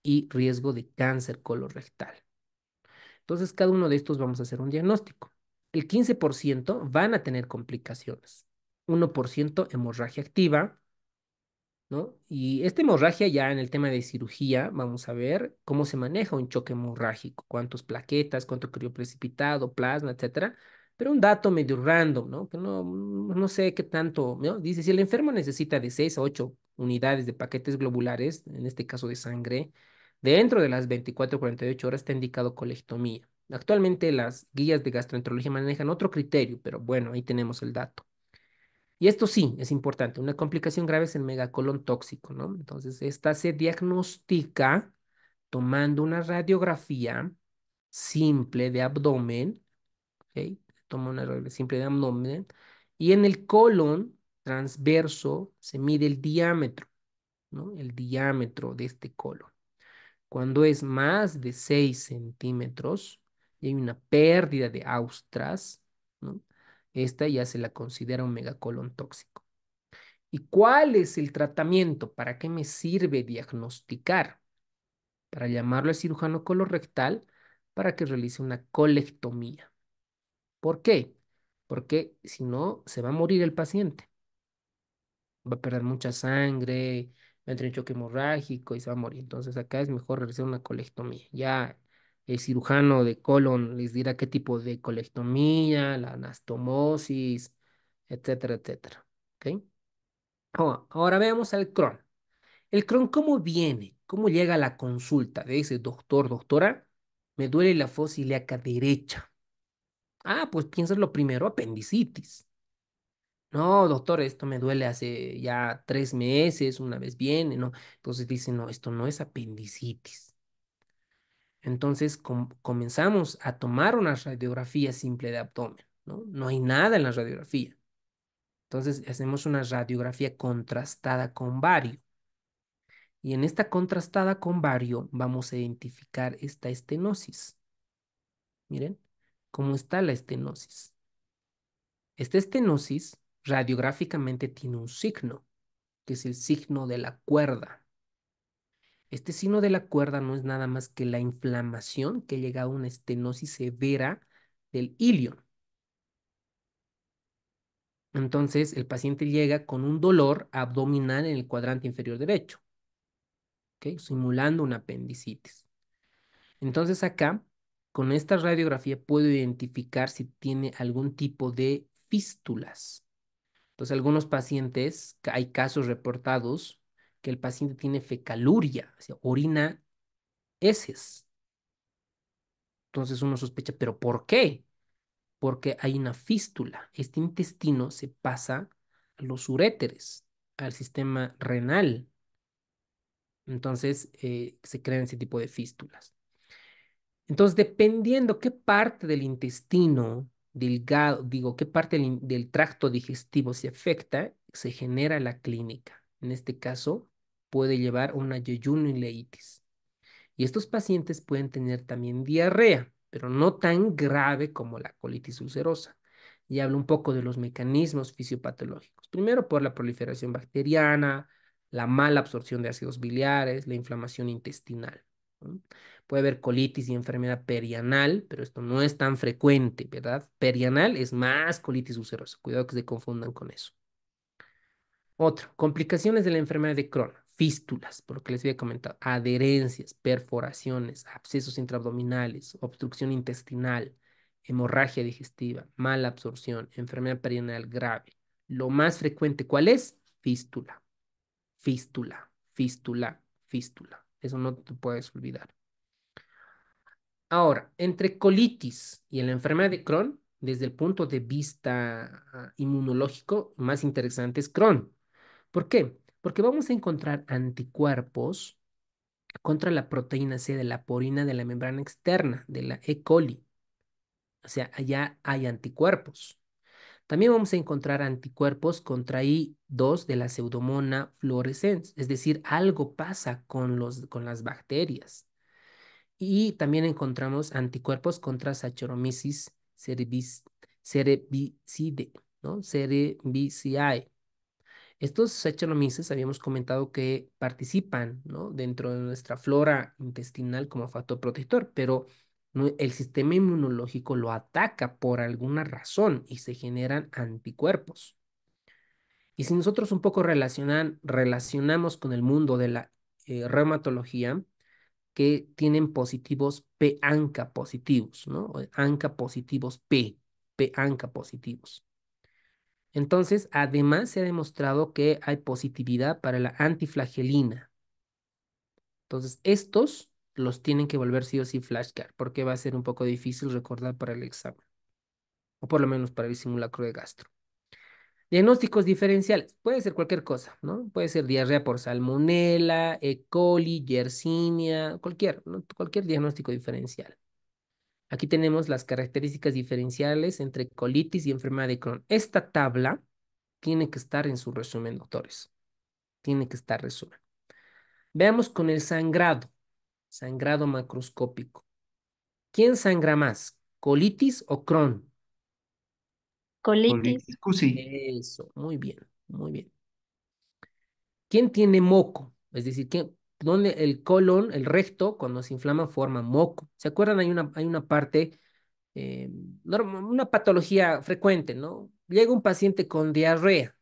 y riesgo de cáncer colorectal. Entonces, cada uno de estos vamos a hacer un diagnóstico. El 15% van a tener complicaciones. 1% hemorragia activa, ¿no? Y esta hemorragia ya en el tema de cirugía, vamos a ver cómo se maneja un choque hemorrágico, cuántos plaquetas, cuánto crioprecipitado, plasma, etcétera. Pero un dato medio random, ¿no? Que no sé qué tanto, ¿no? Dice, si el enfermo necesita de 6 a 8 unidades de paquetes globulares, en este caso de sangre, dentro de las 24 a 48 horas está indicado colectomía. Actualmente las guías de gastroenterología manejan otro criterio, pero bueno, ahí tenemos el dato. Y esto sí, es importante. Una complicación grave es el megacolon tóxico, ¿no? Entonces, esta se diagnostica tomando una radiografía simple de abdomen, ¿ok? Toma una radiografía simple de abdomen y en el colon transverso se mide el diámetro, ¿no? El diámetro de este colon. Cuando es más de 6 centímetros y hay una pérdida de austras, ¿no? Esta ya se la considera un megacolon tóxico. ¿Y cuál es el tratamiento? ¿Para qué me sirve diagnosticar? Para llamarlo al cirujano colorectal para que realice una colectomía. ¿Por qué? Porque si no, se va a morir el paciente. Va a perder mucha sangre, va a entrar en choque hemorrágico y se va a morir. Entonces acá es mejor realizar una colectomía. Ya el cirujano de colon les dirá qué tipo de colectomía, la anastomosis, etcétera, etcétera. ¿Ok? Ahora veamos al Crohn. El Crohn, ¿cómo viene? ¿Cómo llega a la consulta de ese doctor, doctora? Me duele la fosa ilíaca derecha. Ah, pues piensas lo primero, apendicitis. No, doctor, esto me duele hace ya 3 meses, una vez viene, ¿no? Entonces dice, no, esto no es apendicitis. Entonces comenzamos a tomar una radiografía simple de abdomen, ¿no? No hay nada en la radiografía. Entonces hacemos una radiografía contrastada con bario. Y en esta contrastada con bario vamos a identificar esta estenosis. Miren cómo está la estenosis. Esta estenosis radiográficamente tiene un signo, que es el signo de la cuerda. Este signo de la cuerda no es nada más que la inflamación que llega a una estenosis severa del ilion. Entonces, el paciente llega con un dolor abdominal en el cuadrante inferior derecho, ¿ok? Simulando una apendicitis. Entonces, acá, con esta radiografía, puedo identificar si tiene algún tipo de fístulas. Entonces, algunos pacientes, hay casos reportados que el paciente tiene fecaluria, o sea, orina heces. Entonces uno sospecha, ¿pero por qué? Porque hay una fístula. Este intestino se pasa a los uréteres, al sistema renal. Entonces se crean ese tipo de fístulas. Entonces, dependiendo qué parte del intestino delgado, digo, qué parte del tracto digestivo se afecta, se genera la clínica. En este caso, puede llevar a una yeyunoileitis. Y estos pacientes pueden tener también diarrea, pero no tan grave como la colitis ulcerosa. Y hablo un poco de los mecanismos fisiopatológicos. Primero, por la proliferación bacteriana, la mala absorción de ácidos biliares, la inflamación intestinal, ¿no? Puede haber colitis y enfermedad perianal, pero esto no es tan frecuente, ¿verdad? Perianal es más colitis ulcerosa. Cuidado que se confundan con eso. Otro, complicaciones de la enfermedad de Crohn, fístulas, por lo que les había comentado, adherencias, perforaciones, abscesos intraabdominales, obstrucción intestinal, hemorragia digestiva, mala absorción, enfermedad perineal grave. Lo más frecuente, ¿cuál es? Fístula, fístula, fístula, fístula. Eso no te puedes olvidar. Ahora, entre colitis y la enfermedad de Crohn, desde el punto de vista inmunológico, más interesante es Crohn. ¿Por qué? Porque vamos a encontrar anticuerpos contra la proteína C de la porina de la membrana externa, de la E. coli. O sea, allá hay anticuerpos. También vamos a encontrar anticuerpos contra I2 de la Pseudomonas fluorescens, es decir, algo pasa con las bacterias. Y también encontramos anticuerpos contra Saccharomyces cerevisiae, ¿no? Cerevisiae. Estos Saccharomyces habíamos comentado que participan, ¿no? Dentro de nuestra flora intestinal como factor protector, pero el sistema inmunológico lo ataca por alguna razón y se generan anticuerpos. Y si nosotros un poco relacionamos con el mundo de la reumatología, que tienen positivos P ANCA positivos, ¿no? O ANCA positivos P. P ANCA positivos. Entonces, además se ha demostrado que hay positividad para la antiflagelina. Entonces, estos los tienen que volver sí o sí flashcard, porque va a ser un poco difícil recordar para el examen, o por lo menos para el simulacro de gastro. Diagnósticos diferenciales. Puede ser cualquier cosa, ¿no? Puede ser diarrea por salmonela, E. coli, Yersinia, cualquier, ¿no? Cualquier diagnóstico diferencial. Aquí tenemos las características diferenciales entre colitis y enfermedad de Crohn. Esta tabla tiene que estar en su resumen, doctores. Tiene que estar resumen. Veamos con el sangrado, sangrado macroscópico. ¿Quién sangra más? ¿Colitis o Crohn? Colitis. Colitis, CUSI. Eso, muy bien, muy bien. ¿Quién tiene moco? Es decir, ¿dónde el colon, el recto, cuando se inflama, forma moco? ¿Se acuerdan? Hay una parte, una patología frecuente, ¿no? Llega un paciente con diarrea.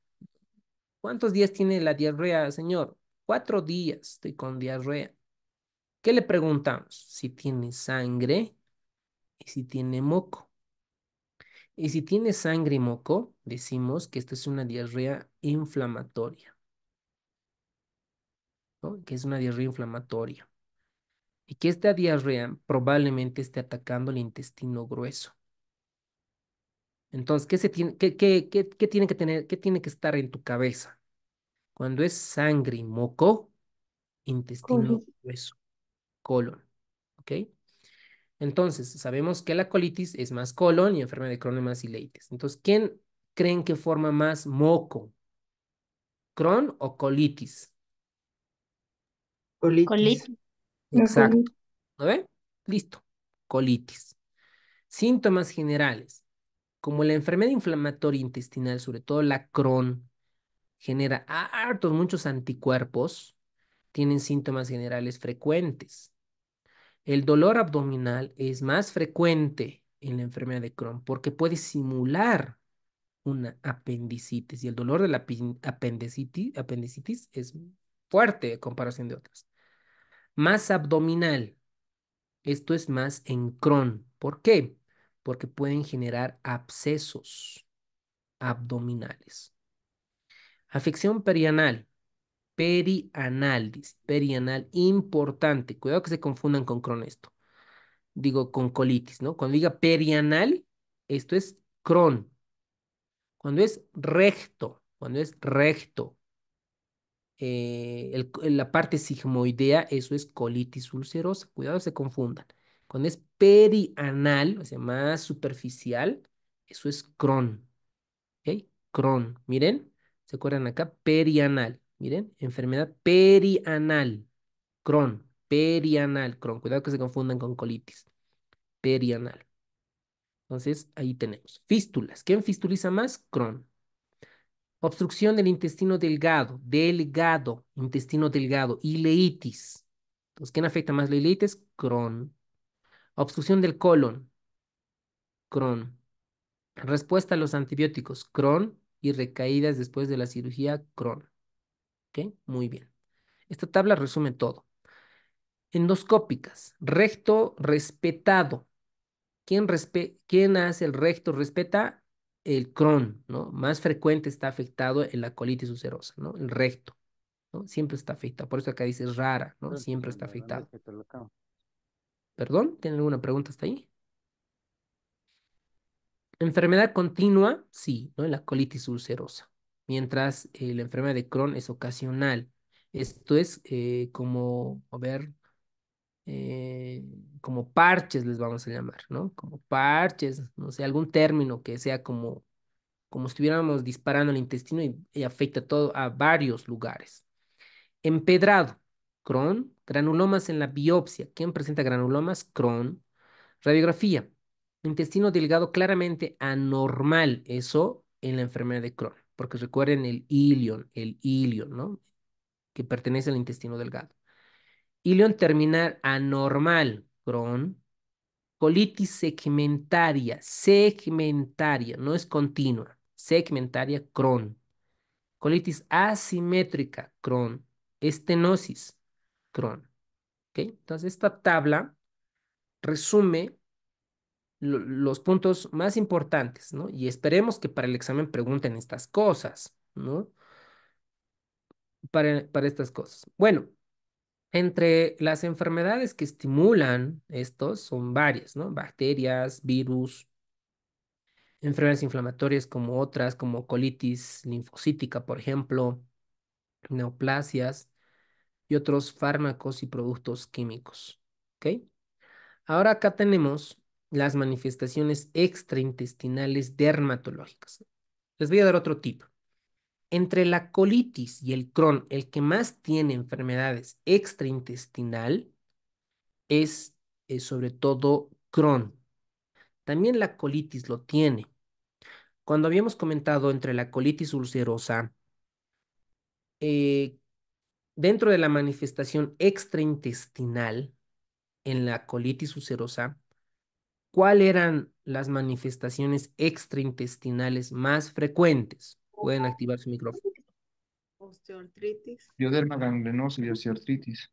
¿Cuántos días tiene la diarrea, señor? 4 días estoy con diarrea. ¿Qué le preguntamos? Si tiene sangre y si tiene moco. Y si tiene sangre y moco, decimos que esta es una diarrea inflamatoria, ¿no? Que es una diarrea inflamatoria. Y que esta diarrea probablemente esté atacando el intestino grueso. Entonces, ¿qué tiene que tener, qué tiene que estar en tu cabeza? Cuando es sangre y moco, intestino Colitis. grueso, colon, ¿ok? Entonces, sabemos que la colitis es más colon y enfermedad de Crohn es más ileitis. Entonces, ¿quién creen que forma más moco? ¿Crohn o colitis? Colitis. Colitis. La Exacto. colitis. ¿No ve? Listo. Colitis. Síntomas generales. Como la enfermedad inflamatoria intestinal, sobre todo la Crohn, genera muchos anticuerpos, tienen síntomas generales frecuentes. El dolor abdominal es más frecuente en la enfermedad de Crohn porque puede simular una apendicitis y el dolor de la apendicitis es fuerte a comparación de otras. Más abdominal, esto es más en Crohn. ¿Por qué? Porque pueden generar abscesos abdominales. Afección perianal, dice, perianal, importante. Cuidado que se confundan con Crohn esto. Digo, con colitis, ¿no? Cuando diga perianal, esto es Crohn. Cuando es recto, la parte sigmoidea, eso es colitis ulcerosa. Cuidado, se confundan. Cuando es perianal, o sea, más superficial, eso es Crohn. ¿Ok? Crohn. Miren, ¿se acuerdan acá? Perianal. Miren, enfermedad perianal. Crohn. Perianal. Crohn. Cuidado que se confundan con colitis. Perianal. Entonces, ahí tenemos. Fístulas. ¿Quién fistuliza más? Crohn. Obstrucción del intestino delgado, intestino delgado, ileitis. Entonces, ¿quién afecta más la ileitis? Crohn. Obstrucción del colon, Crohn. Respuesta a los antibióticos, Crohn y recaídas después de la cirugía, Crohn. ¿Ok? Muy bien. Esta tabla resume todo. Endoscópicas, recto respetado. ¿Quién hace el recto respeta? El Crohn, ¿no? Más frecuente está afectado en la colitis ulcerosa, ¿no? El recto. ¿No? Siempre está afectado. Por eso acá dice rara, ¿no? Siempre está afectado. ¿Perdón? ¿Tienen alguna pregunta hasta ahí? Enfermedad continua, sí, ¿no? La colitis ulcerosa. Mientras la enfermedad de Crohn es ocasional. Esto es como, a ver, eh, como parches les vamos a llamar, ¿no? Como parches, no sé, algún término que sea como si estuviéramos disparando el intestino y afecta todo a varios lugares. Empedrado, Crohn, granulomas en la biopsia. ¿Quién presenta granulomas? Crohn. Radiografía, intestino delgado claramente anormal, eso en la enfermedad de Crohn, porque recuerden el ilion, ¿no? Que pertenece al intestino delgado. Ilion terminal anormal, Crohn. Colitis segmentaria, no es continua, segmentaria, Crohn. Colitis asimétrica, Crohn. Estenosis, Crohn. ¿Ok? Entonces, esta tabla resume los puntos más importantes, ¿no? Y esperemos que para el examen pregunten estas cosas, ¿no? Para estas cosas. Bueno, entre las enfermedades que estimulan estos son varias, ¿no? Bacterias, virus, enfermedades inflamatorias como otras, como colitis linfocítica, por ejemplo, neoplasias y otros fármacos y productos químicos. ¿Ok? Ahora acá tenemos las manifestaciones extraintestinales dermatológicas. Les voy a dar otro tip. Entre la colitis y el Crohn, el que más tiene enfermedades extraintestinal es sobre todo Crohn. También la colitis lo tiene. Cuando habíamos comentado entre la colitis ulcerosa, eh, dentro de la manifestación extraintestinal en la colitis ulcerosa, ¿cuáles eran las manifestaciones extraintestinales más frecuentes? Pueden activar su micrófono. Osteoartritis. Bioderma gangrenoso y osteoartritis.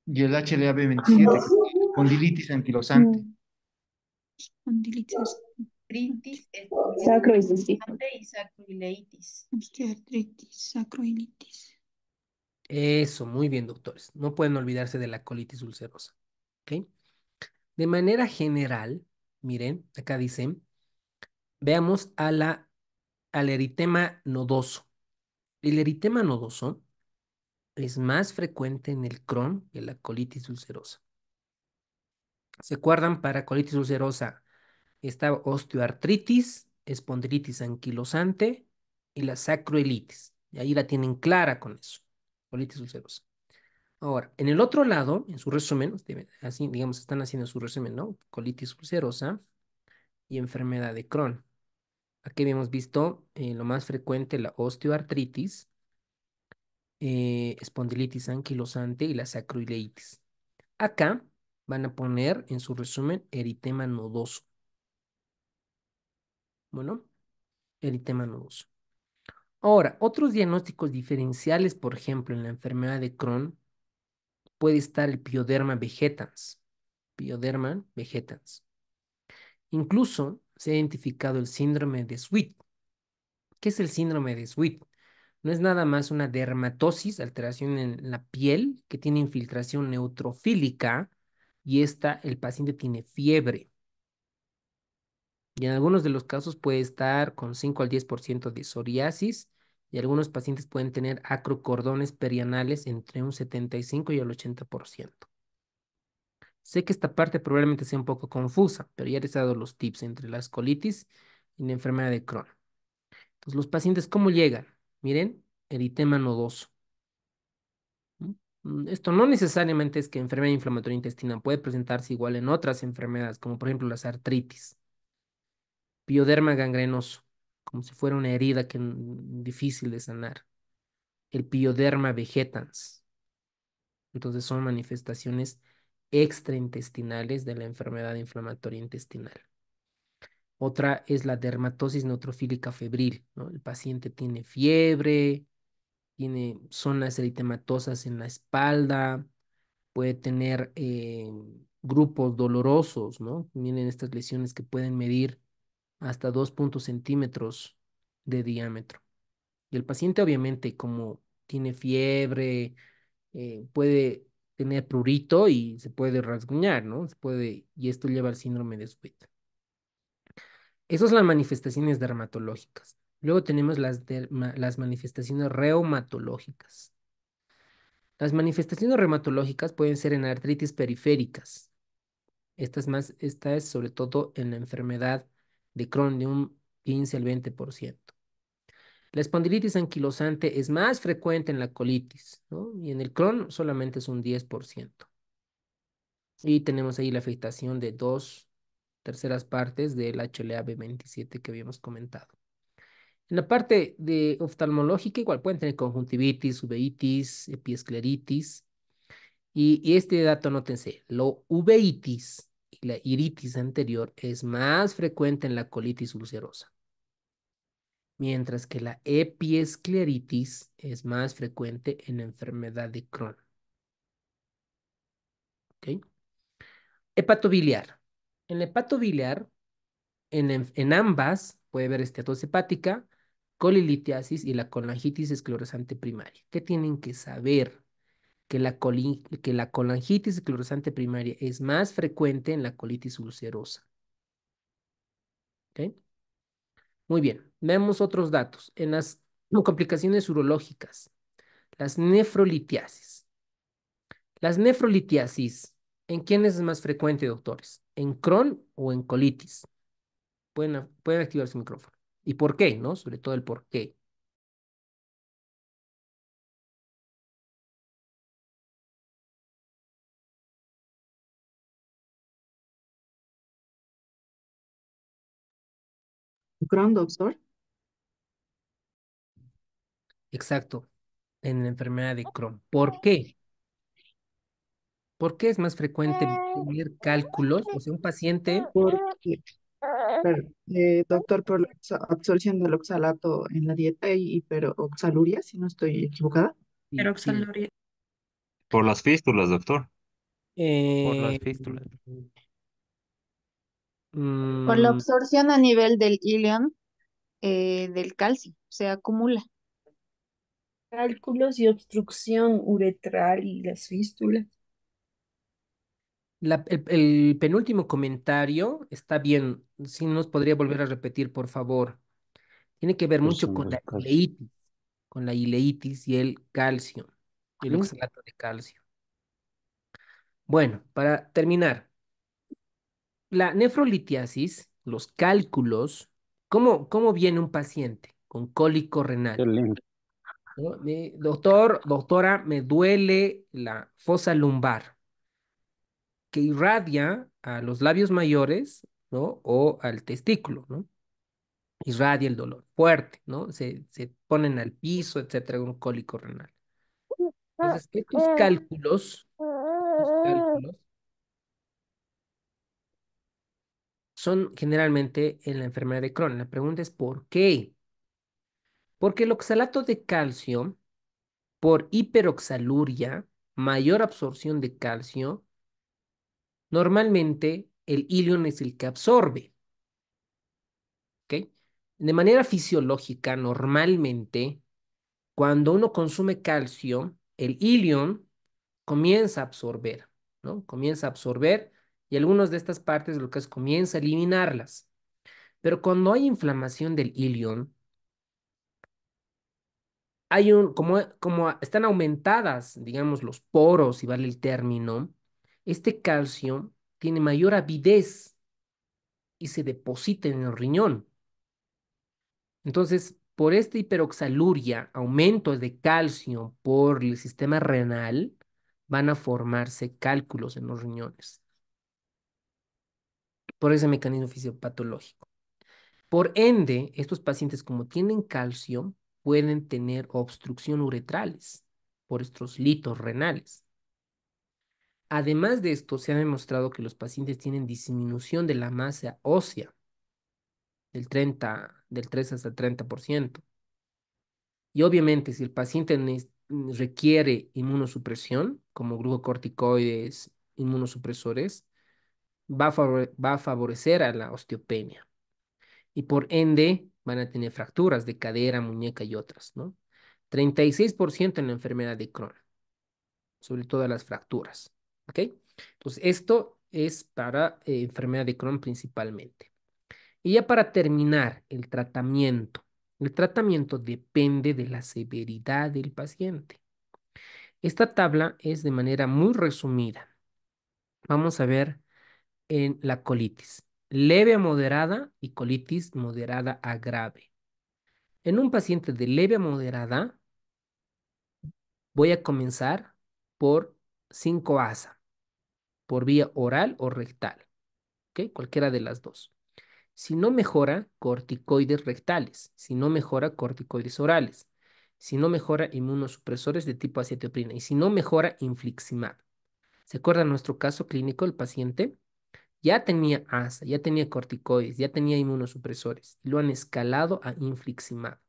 Y el HLA-B27, que es espondilitis anquilosante. Espondilitis. Artritis, Sacroiletis. y sacroileitis. Osteoartritis. Sacroilitis. Eso, muy bien, doctores. No pueden olvidarse de la colitis ulcerosa. ¿Ok? De manera general, miren, acá dicen, veamos al eritema nodoso. El eritema nodoso es más frecuente en el Crohn que la colitis ulcerosa. ¿Se acuerdan? Para colitis ulcerosa está osteoartritis, espondilitis anquilosante y la sacroilitis. Y ahí la tienen clara con eso, colitis ulcerosa. Ahora, en el otro lado, en su resumen, así, digamos, están haciendo su resumen, ¿no? Colitis ulcerosa y enfermedad de Crohn. Aquí habíamos visto lo más frecuente, la osteoartritis, espondilitis anquilosante y la sacroileitis. Acá van a poner en su resumen eritema nodoso. Bueno, eritema nodoso. Ahora, otros diagnósticos diferenciales, por ejemplo, en la enfermedad de Crohn, puede estar el pyoderma vegetans. Pyoderma vegetans. Incluso se ha identificado el síndrome de Sweet. ¿Qué es el síndrome de Sweet? No es nada más una dermatosis, alteración en la piel, que tiene infiltración neutrofílica y el paciente tiene fiebre. Y en algunos de los casos puede estar con 5 al 10% de psoriasis y algunos pacientes pueden tener acrocordones perianales entre un 75 y el 80%. Sé que esta parte probablemente sea un poco confusa, pero ya les he dado los tips entre las colitis y la enfermedad de Crohn. Entonces, los pacientes, ¿cómo llegan? Miren, eritema nodoso. Esto no necesariamente es que enfermedad inflamatoria intestinal puede presentarse igual en otras enfermedades, como por ejemplo las artritis. Pioderma gangrenoso, como si fuera una herida difícil de sanar. El pioderma vegetans. Entonces son manifestaciones extraintestinales de la enfermedad inflamatoria intestinal. Otra es la dermatosis neutrofílica febril, ¿no? El paciente tiene fiebre, tiene zonas eritematosas en la espalda, puede tener grupos dolorosos, ¿no? Miren estas lesiones que pueden medir hasta 2 centímetros de diámetro. Y el paciente obviamente como tiene fiebre, puede tener prurito y se puede rasguñar, ¿no? Y esto lleva al síndrome de Sweet. Esas son las manifestaciones dermatológicas. Luego tenemos las manifestaciones reumatológicas. Las manifestaciones reumatológicas pueden ser en artritis periféricas. Esta es sobre todo en la enfermedad de Crohn de un 15 al 20%. La espondilitis anquilosante es más frecuente en la colitis, ¿no? Y en el Crohn solamente es un 10%. Y tenemos ahí la afectación de 2/3 del HLA-B27 que habíamos comentado. En la parte de oftalmológica, igual pueden tener conjuntivitis, uveitis, epiescleritis. Y este dato, nótense, la uveitis y la iritis anterior es más frecuente en la colitis ulcerosa, mientras que la epiescleritis es más frecuente en la enfermedad de Crohn. ¿Ok? Hepatobiliar. En el hepatobiliar En ambas puede haber esteatosis hepática, colilitiasis y la colangitis esclerosante primaria. ¿Qué tienen que saber? Que la colangitis esclerosante primaria es más frecuente en la colitis ulcerosa. ¿Ok? Muy bien, veamos otros datos. En las complicaciones urológicas, las nefrolitiasis. Las nefrolitiasis, ¿en quiénes es más frecuente, doctores? ¿En Crohn o en colitis? Pueden activar su micrófono. ¿Y por qué, no? Sobre todo el por qué. Crohn, doctor. Exacto, en la enfermedad de Crohn. ¿Por qué? ¿Por qué es más frecuente tener cálculos? O sea, un paciente, Porque, doctor, por la absorción del oxalato en la dieta y hiperoxaluria, si no estoy equivocada. sí, sí, Peroxaluria. Por las fístulas, doctor. Por las eh, fístulas. Por la mm, absorción a nivel del ilion del calcio, se acumula. Cálculos y obstrucción uretral y las fístulas. el penúltimo comentario está bien. Si nos podría volver a repetir, por favor. Tiene que ver mucho Presión del calcio. con la ileitis y el calcio, el ¿Sí? oxalato de calcio. Bueno, para terminar, la nefrolitiasis, los cálculos, ¿cómo viene un paciente con cólico Qué renal? lindo. ¿No? Doctora, me duele la fosa lumbar, que irradia a los labios mayores, ¿no? O al testículo, ¿no? Irradia el dolor fuerte, ¿no? Se ponen al piso, etcétera, un cólico renal. Entonces, estos cálculos son generalmente en la enfermedad de Crohn. La pregunta es ¿por qué? Porque el oxalato de calcio, por hiperoxaluria, mayor absorción de calcio, normalmente el ilion es el que absorbe, ¿ok? De manera fisiológica, normalmente, cuando uno consume calcio, el ilion comienza a absorber, ¿no? Comienza a absorber y algunas de estas partes lo que es comienza a eliminarlas. Pero cuando hay inflamación del ilion, como están aumentadas, digamos, los poros, si vale el término, este calcio tiene mayor avidez y se deposita en el riñón. Entonces, por esta hiperoxaluria, aumento de calcio por el sistema renal, van a formarse cálculos en los riñones, por ese mecanismo fisiopatológico. Por ende, estos pacientes, como tienen calcio, pueden tener obstrucción uretrales por estos litos renales. Además de esto, se ha demostrado que los pacientes tienen disminución de la masa ósea del 3 hasta el 30%. Y obviamente, si el paciente requiere inmunosupresión, como glucocorticoides, inmunosupresores, va a favorecer a la osteopenia. Y por ende, van a tener fracturas de cadera, muñeca y otras, ¿no? 36% en la enfermedad de Crohn, sobre todo las fracturas, ¿ok? Entonces, esto es para enfermedad de Crohn principalmente. Y ya para terminar, el tratamiento. El tratamiento depende de la severidad del paciente. Esta tabla es de manera muy resumida. Vamos a ver en la colitis. Leve a moderada y colitis moderada a grave. En un paciente de leve a moderada, voy a comenzar por 5-ASA, por vía oral o rectal, ¿ok? Cualquiera de las dos. Si no mejora, corticoides rectales. Si no mejora, corticoides orales. Si no mejora, inmunosupresores de tipo acetoprina. Y si no mejora, infliximab. ¿Se acuerda nuestro caso clínico? El paciente ya tenía ASA, ya tenía corticoides, ya tenía inmunosupresores. Y lo han escalado a infliximab.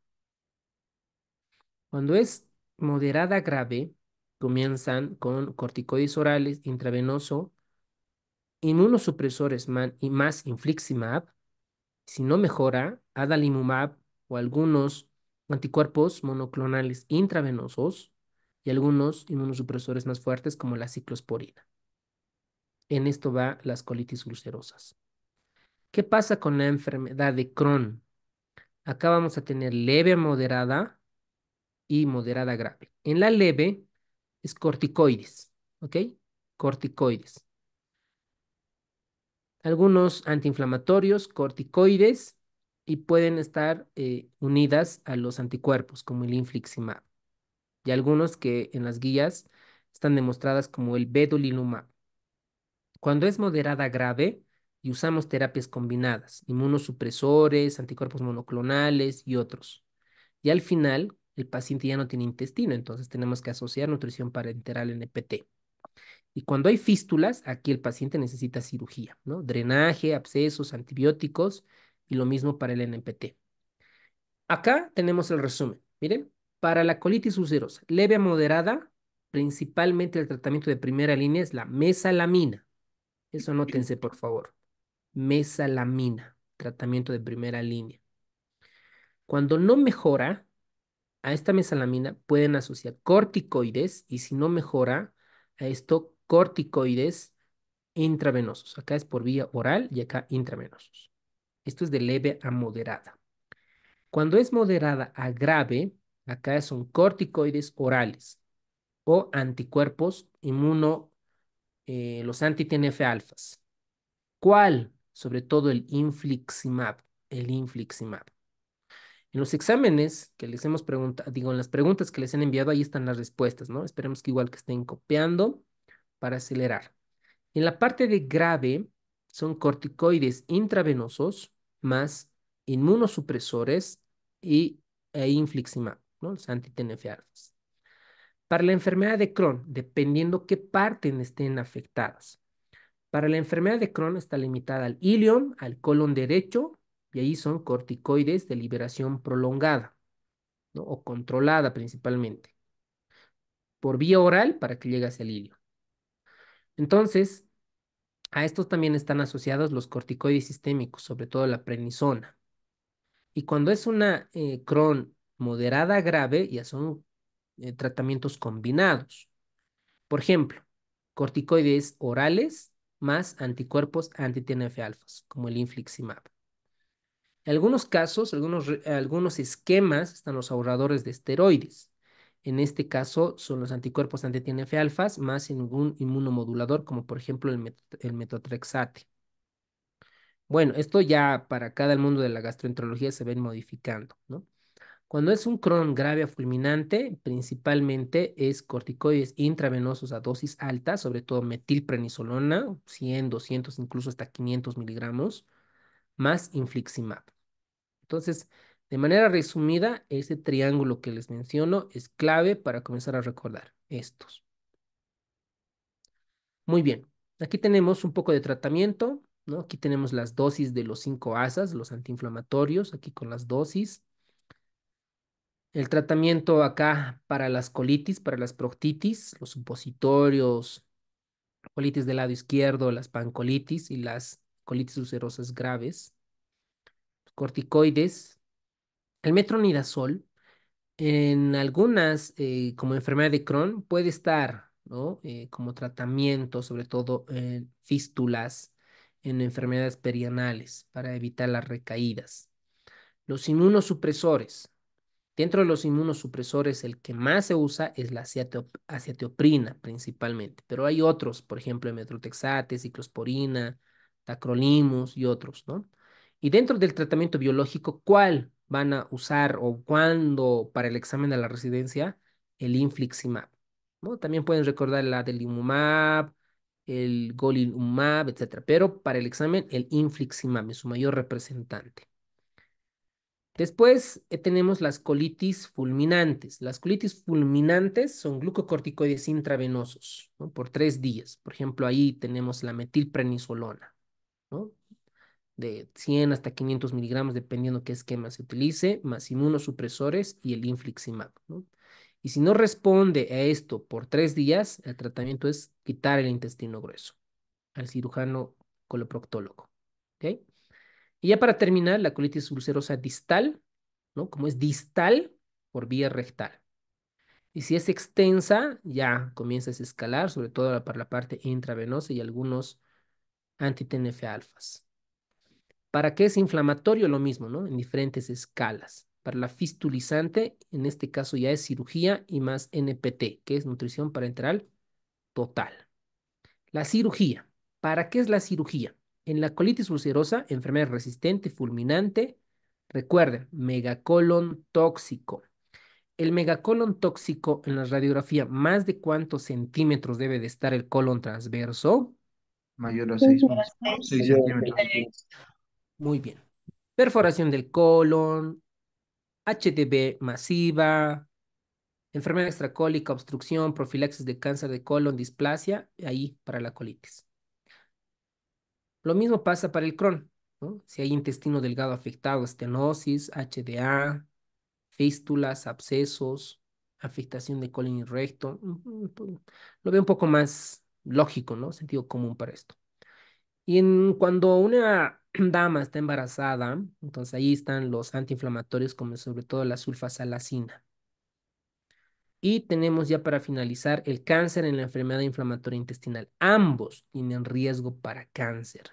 Cuando es moderada grave, comienzan con corticoides orales, intravenoso, inmunosupresores y más infliximab, Si no mejora, adalimumab o algunos anticuerpos monoclonales intravenosos y algunos inmunosupresores más fuertes como la ciclosporina. En esto va las colitis ulcerosas. ¿Qué pasa con la enfermedad de Crohn? Acá vamos a tener leve a moderada y moderada grave. En la leve es corticoides, ¿ok? Corticoides. Algunos antiinflamatorios, corticoides, y pueden estar unidas a los anticuerpos, como el infliximab, y algunos que en las guías están demostradas como el vedolizumab. Cuando es moderada grave, y usamos terapias combinadas, inmunosupresores, anticuerpos monoclonales y otros. Y al final, el paciente ya no tiene intestino, entonces tenemos que asociar nutrición parenteral NPT. Y cuando hay fístulas, aquí el paciente necesita cirugía, ¿no? Drenaje, abscesos, antibióticos y lo mismo para el NPT. Acá tenemos el resumen. Miren, para la colitis ulcerosa leve a moderada, principalmente el tratamiento de primera línea es la mesalamina. Eso anótense, por favor. Mesalamina, tratamiento de primera línea. Cuando no mejora, a esta mesalamina pueden asociar corticoides y si no mejora, a esto corticoides intravenosos. Acá es por vía oral y acá intravenosos. Esto es de leve a moderada. Cuando es moderada a grave, acá son corticoides orales o anticuerpos los anti-TNF alfas. ¿Cuál? Sobre todo el infliximab. El infliximab. En los exámenes que les hemos preguntado, digo, en las preguntas que les han enviado, ahí están las respuestas, ¿no? Esperemos que igual que estén copiando para acelerar. En la parte de grave son corticoides intravenosos más inmunosupresores e infliximab, ¿no? Los anti-TNF alfas. Para la enfermedad de Crohn, dependiendo qué partes estén afectadas. Para la enfermedad de Crohn está limitada al ilion, al colon derecho, y ahí son corticoides de liberación prolongada, ¿no? O controlada principalmente, por vía oral para que llegue hacia el ilio. Entonces, a estos también están asociados los corticoides sistémicos, sobre todo la prednisona. Y cuando es una Crohn moderada grave, ya son tratamientos combinados. Por ejemplo, corticoides orales más anticuerpos anti-TNF alfas, como el infliximab. En algunos casos, algunos esquemas están los ahorradores de esteroides. En este caso son los anticuerpos anti-TNF alfas más ningún inmunomodulador, como por ejemplo el metotrexate. Bueno, esto ya para cada el mundo de la gastroenterología se ven modificando, ¿no? Cuando es un Crohn grave o fulminante, principalmente es corticoides intravenosos a dosis alta, sobre todo metilprednisolona, 100, 200, incluso hasta 500 miligramos, más infliximab. Entonces, de manera resumida, ese triángulo que les menciono es clave para comenzar a recordar estos. Muy bien, aquí tenemos un poco de tratamiento, ¿no? Aquí tenemos las dosis de los 5 ASAs, los antiinflamatorios, aquí con las dosis. El tratamiento acá para las colitis, para las proctitis, los supositorios, colitis del lado izquierdo, las pancolitis y las colitis ulcerosas graves, corticoides, el metronidazol. En algunas, como enfermedad de Crohn, puede estar, ¿no? Como tratamiento, sobre todo en fístulas, en enfermedades perianales, para evitar las recaídas. Los inmunosupresores. Dentro de los inmunosupresores, el que más se usa es la acetioprina principalmente, pero hay otros, por ejemplo, el metrotexate, ciclosporina, tacrolimus y otros, ¿no? Y dentro del tratamiento biológico, ¿cuál van a usar o cuándo para el examen de la residencia? El infliximab, ¿no? También pueden recordar el adalimumab, el golimumab, etcétera, pero para el examen el infliximab es su mayor representante. Después tenemos las colitis fulminantes. Las colitis fulminantes son glucocorticoides intravenosos, ¿no? Por 3 días. Por ejemplo, ahí tenemos la metilprednisolona, ¿no? De 100 hasta 500 miligramos, dependiendo qué esquema se utilice, más inmunosupresores y el infliximab, ¿no? Y si no responde a esto por 3 días, el tratamiento es quitar el intestino grueso al cirujano coloproctólogo. ¿Ok? Y ya para terminar, la colitis ulcerosa distal, ¿no? Como es distal, por vía rectal. Y si es extensa, ya comienzas a escalar, sobre todo para la parte intravenosa y algunos anti-TNF-alfas. ¿Para qué es inflamatorio? Lo mismo, ¿no? En diferentes escalas. Para la fistulizante, en este caso ya es cirugía y más NPT, que es nutrición parenteral total. La cirugía. ¿Para qué es la cirugía? En la colitis ulcerosa, enfermedad resistente, fulminante, recuerden, megacolon tóxico. El megacolon tóxico en la radiografía, ¿más de cuántos centímetros debe de estar el colon transverso? Mayor a 6 centímetros. Muy bien. Perforación del colon, HDV masiva, enfermedad extracólica, obstrucción, profilaxis de cáncer de colon, displasia, ahí para la colitis. Lo mismo pasa para el Crohn, ¿no? Si hay intestino delgado afectado, estenosis, HDA, fístulas, abscesos, afectación de colon y recto. Lo veo un poco más lógico, ¿no? Sentido común para esto. Y cuando una dama está embarazada, entonces ahí están los antiinflamatorios, como sobre todo la sulfasalacina. Y tenemos ya para finalizar el cáncer en la enfermedad inflamatoria intestinal. Ambos tienen riesgo para cáncer.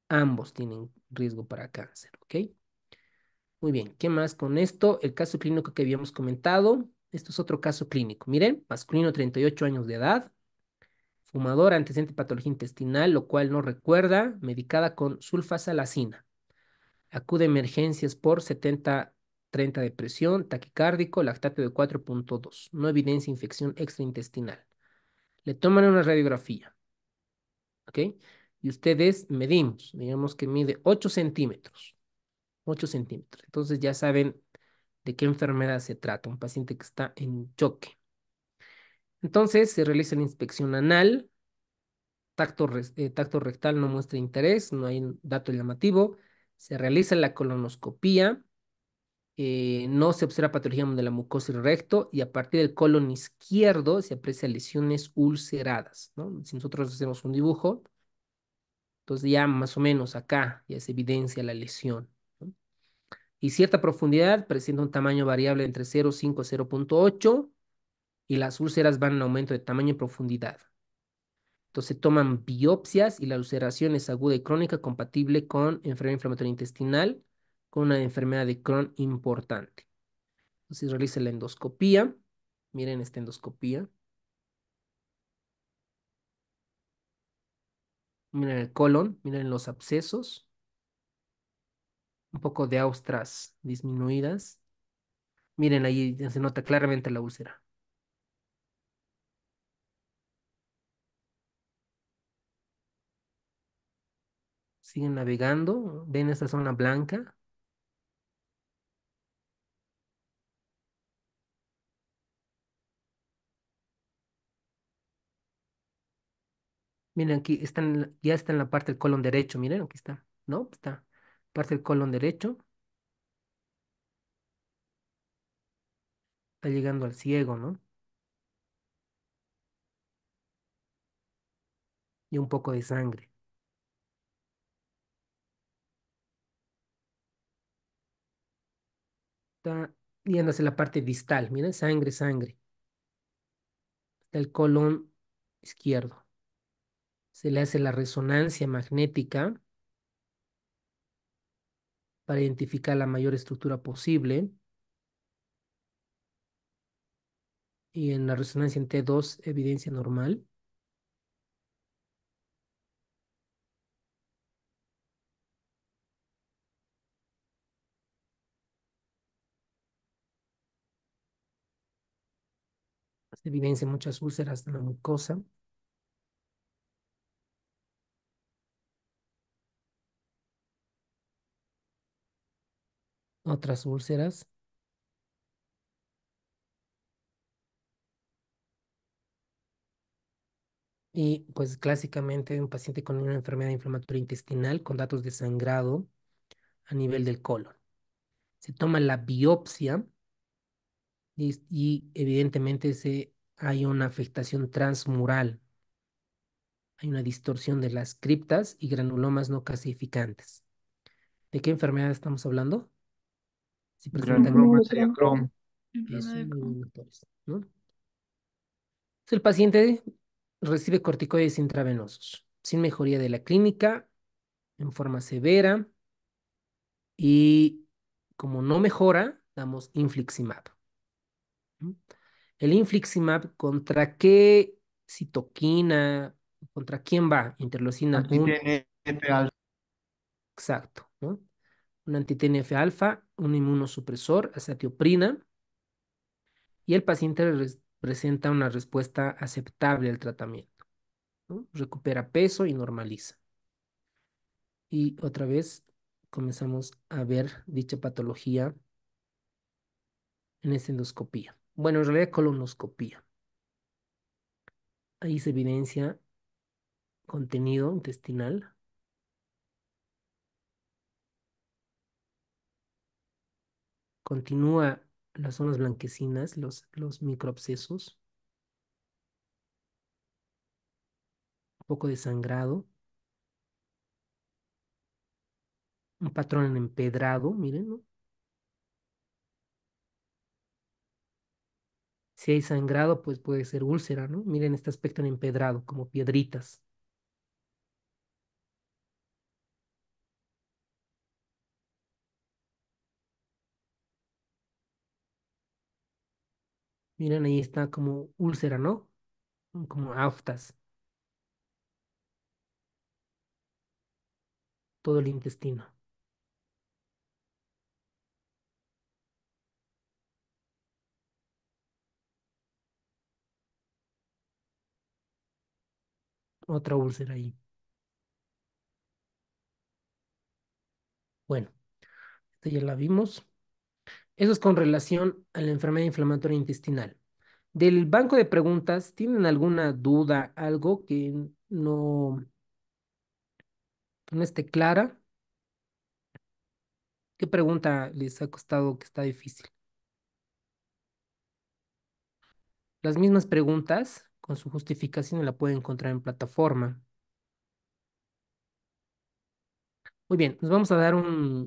Ambos tienen riesgo para cáncer, ¿ok? Muy bien, ¿qué más con esto? El caso clínico que habíamos comentado. Esto es otro caso clínico. Miren, masculino, 38 años de edad, fumador, antecedente de patología intestinal, lo cual no recuerda, medicada con sulfasalacina. Acude a emergencias por 70-30 de presión, taquicárdico, lactato de 4,2. No evidencia infección extraintestinal. Le toman una radiografía, ¿ok? Y ustedes medimos, digamos que mide 8 centímetros. 8 centímetros. Entonces ya saben de qué enfermedad se trata, un paciente que está en choque. Entonces se realiza la inspección anal, tacto rectal no muestra interés, no hay un dato llamativo, se realiza la colonoscopía, no se observa patología de la mucosa y recto y a partir del colon izquierdo se aprecian lesiones ulceradas, ¿no? Si nosotros hacemos un dibujo, entonces ya más o menos acá ya se evidencia la lesión, ¿no? Y cierta profundidad presenta un tamaño variable entre 0,5 y 0,8 y las úlceras van en aumento de tamaño y profundidad. Entonces toman biopsias y la ulceración es aguda y crónica compatible con enfermedad inflamatoria intestinal con una enfermedad de Crohn importante. Entonces realiza la endoscopía. Miren esta endoscopía. Miren el colon, miren los abscesos, un poco de austras disminuidas. Miren ahí ya se nota claramente la úlcera. Siguen navegando, ven esta zona blanca. Miren aquí, ya está en la parte del colon derecho, miren, aquí está, ¿no? Está parte del colon derecho, está llegando al ciego, ¿no? Y un poco de sangre. Está yéndose la parte distal, miren, sangre, sangre. Está el colon izquierdo. Se le hace la resonancia magnética para identificar la mayor estructura posible. Y en la resonancia en T2, evidencia normal. Se evidencia muchas úlceras en la mucosa. Otras úlceras. Y pues clásicamente un paciente con una enfermedad inflamatoria intestinal con datos de sangrado a nivel del colon. Se toma la biopsia y evidentemente hay una afectación transmural. Hay una distorsión de las criptas y granulomas no calcificantes. ¿De qué enfermedad estamos hablando? Si Gran presentan Roma Enfermedad de sería Crohn. Crohn. eso, Enfermedad de Crohn. neuroinductores, ¿no? El paciente recibe corticoides intravenosos sin mejoría de la clínica, en forma severa, y como no mejora, damos infliximab. ¿No? El infliximab, ¿contra qué citoquina, contra quién va? Interleucina 1, Anti-TNF alfa. exacto, ¿no? Un anti-TNF alfa, un inmunosupresor, azatioprina, y el paciente presenta una respuesta aceptable al tratamiento, ¿no? Recupera peso y normaliza. Y otra vez comenzamos a ver dicha patología en esta endoscopía. Bueno, en realidad colonoscopía. Ahí se evidencia contenido intestinal. Continúa las zonas blanquecinas, los microabscesos, un poco de sangrado, un patrón en empedrado, miren, ¿no? Si hay sangrado, pues puede ser úlcera, ¿no? Miren este aspecto en empedrado, como piedritas. Miren, ahí está como úlcera, ¿no? Como aftas, todo el intestino. Otra úlcera ahí. Bueno, esta ya la vimos. Eso es con relación a la enfermedad inflamatoria intestinal. Del banco de preguntas, ¿tienen alguna duda, algo que no esté clara? ¿Qué pregunta les ha costado que está difícil? Las mismas preguntas, con su justificación, la pueden encontrar en plataforma. Muy bien, nos vamos a dar un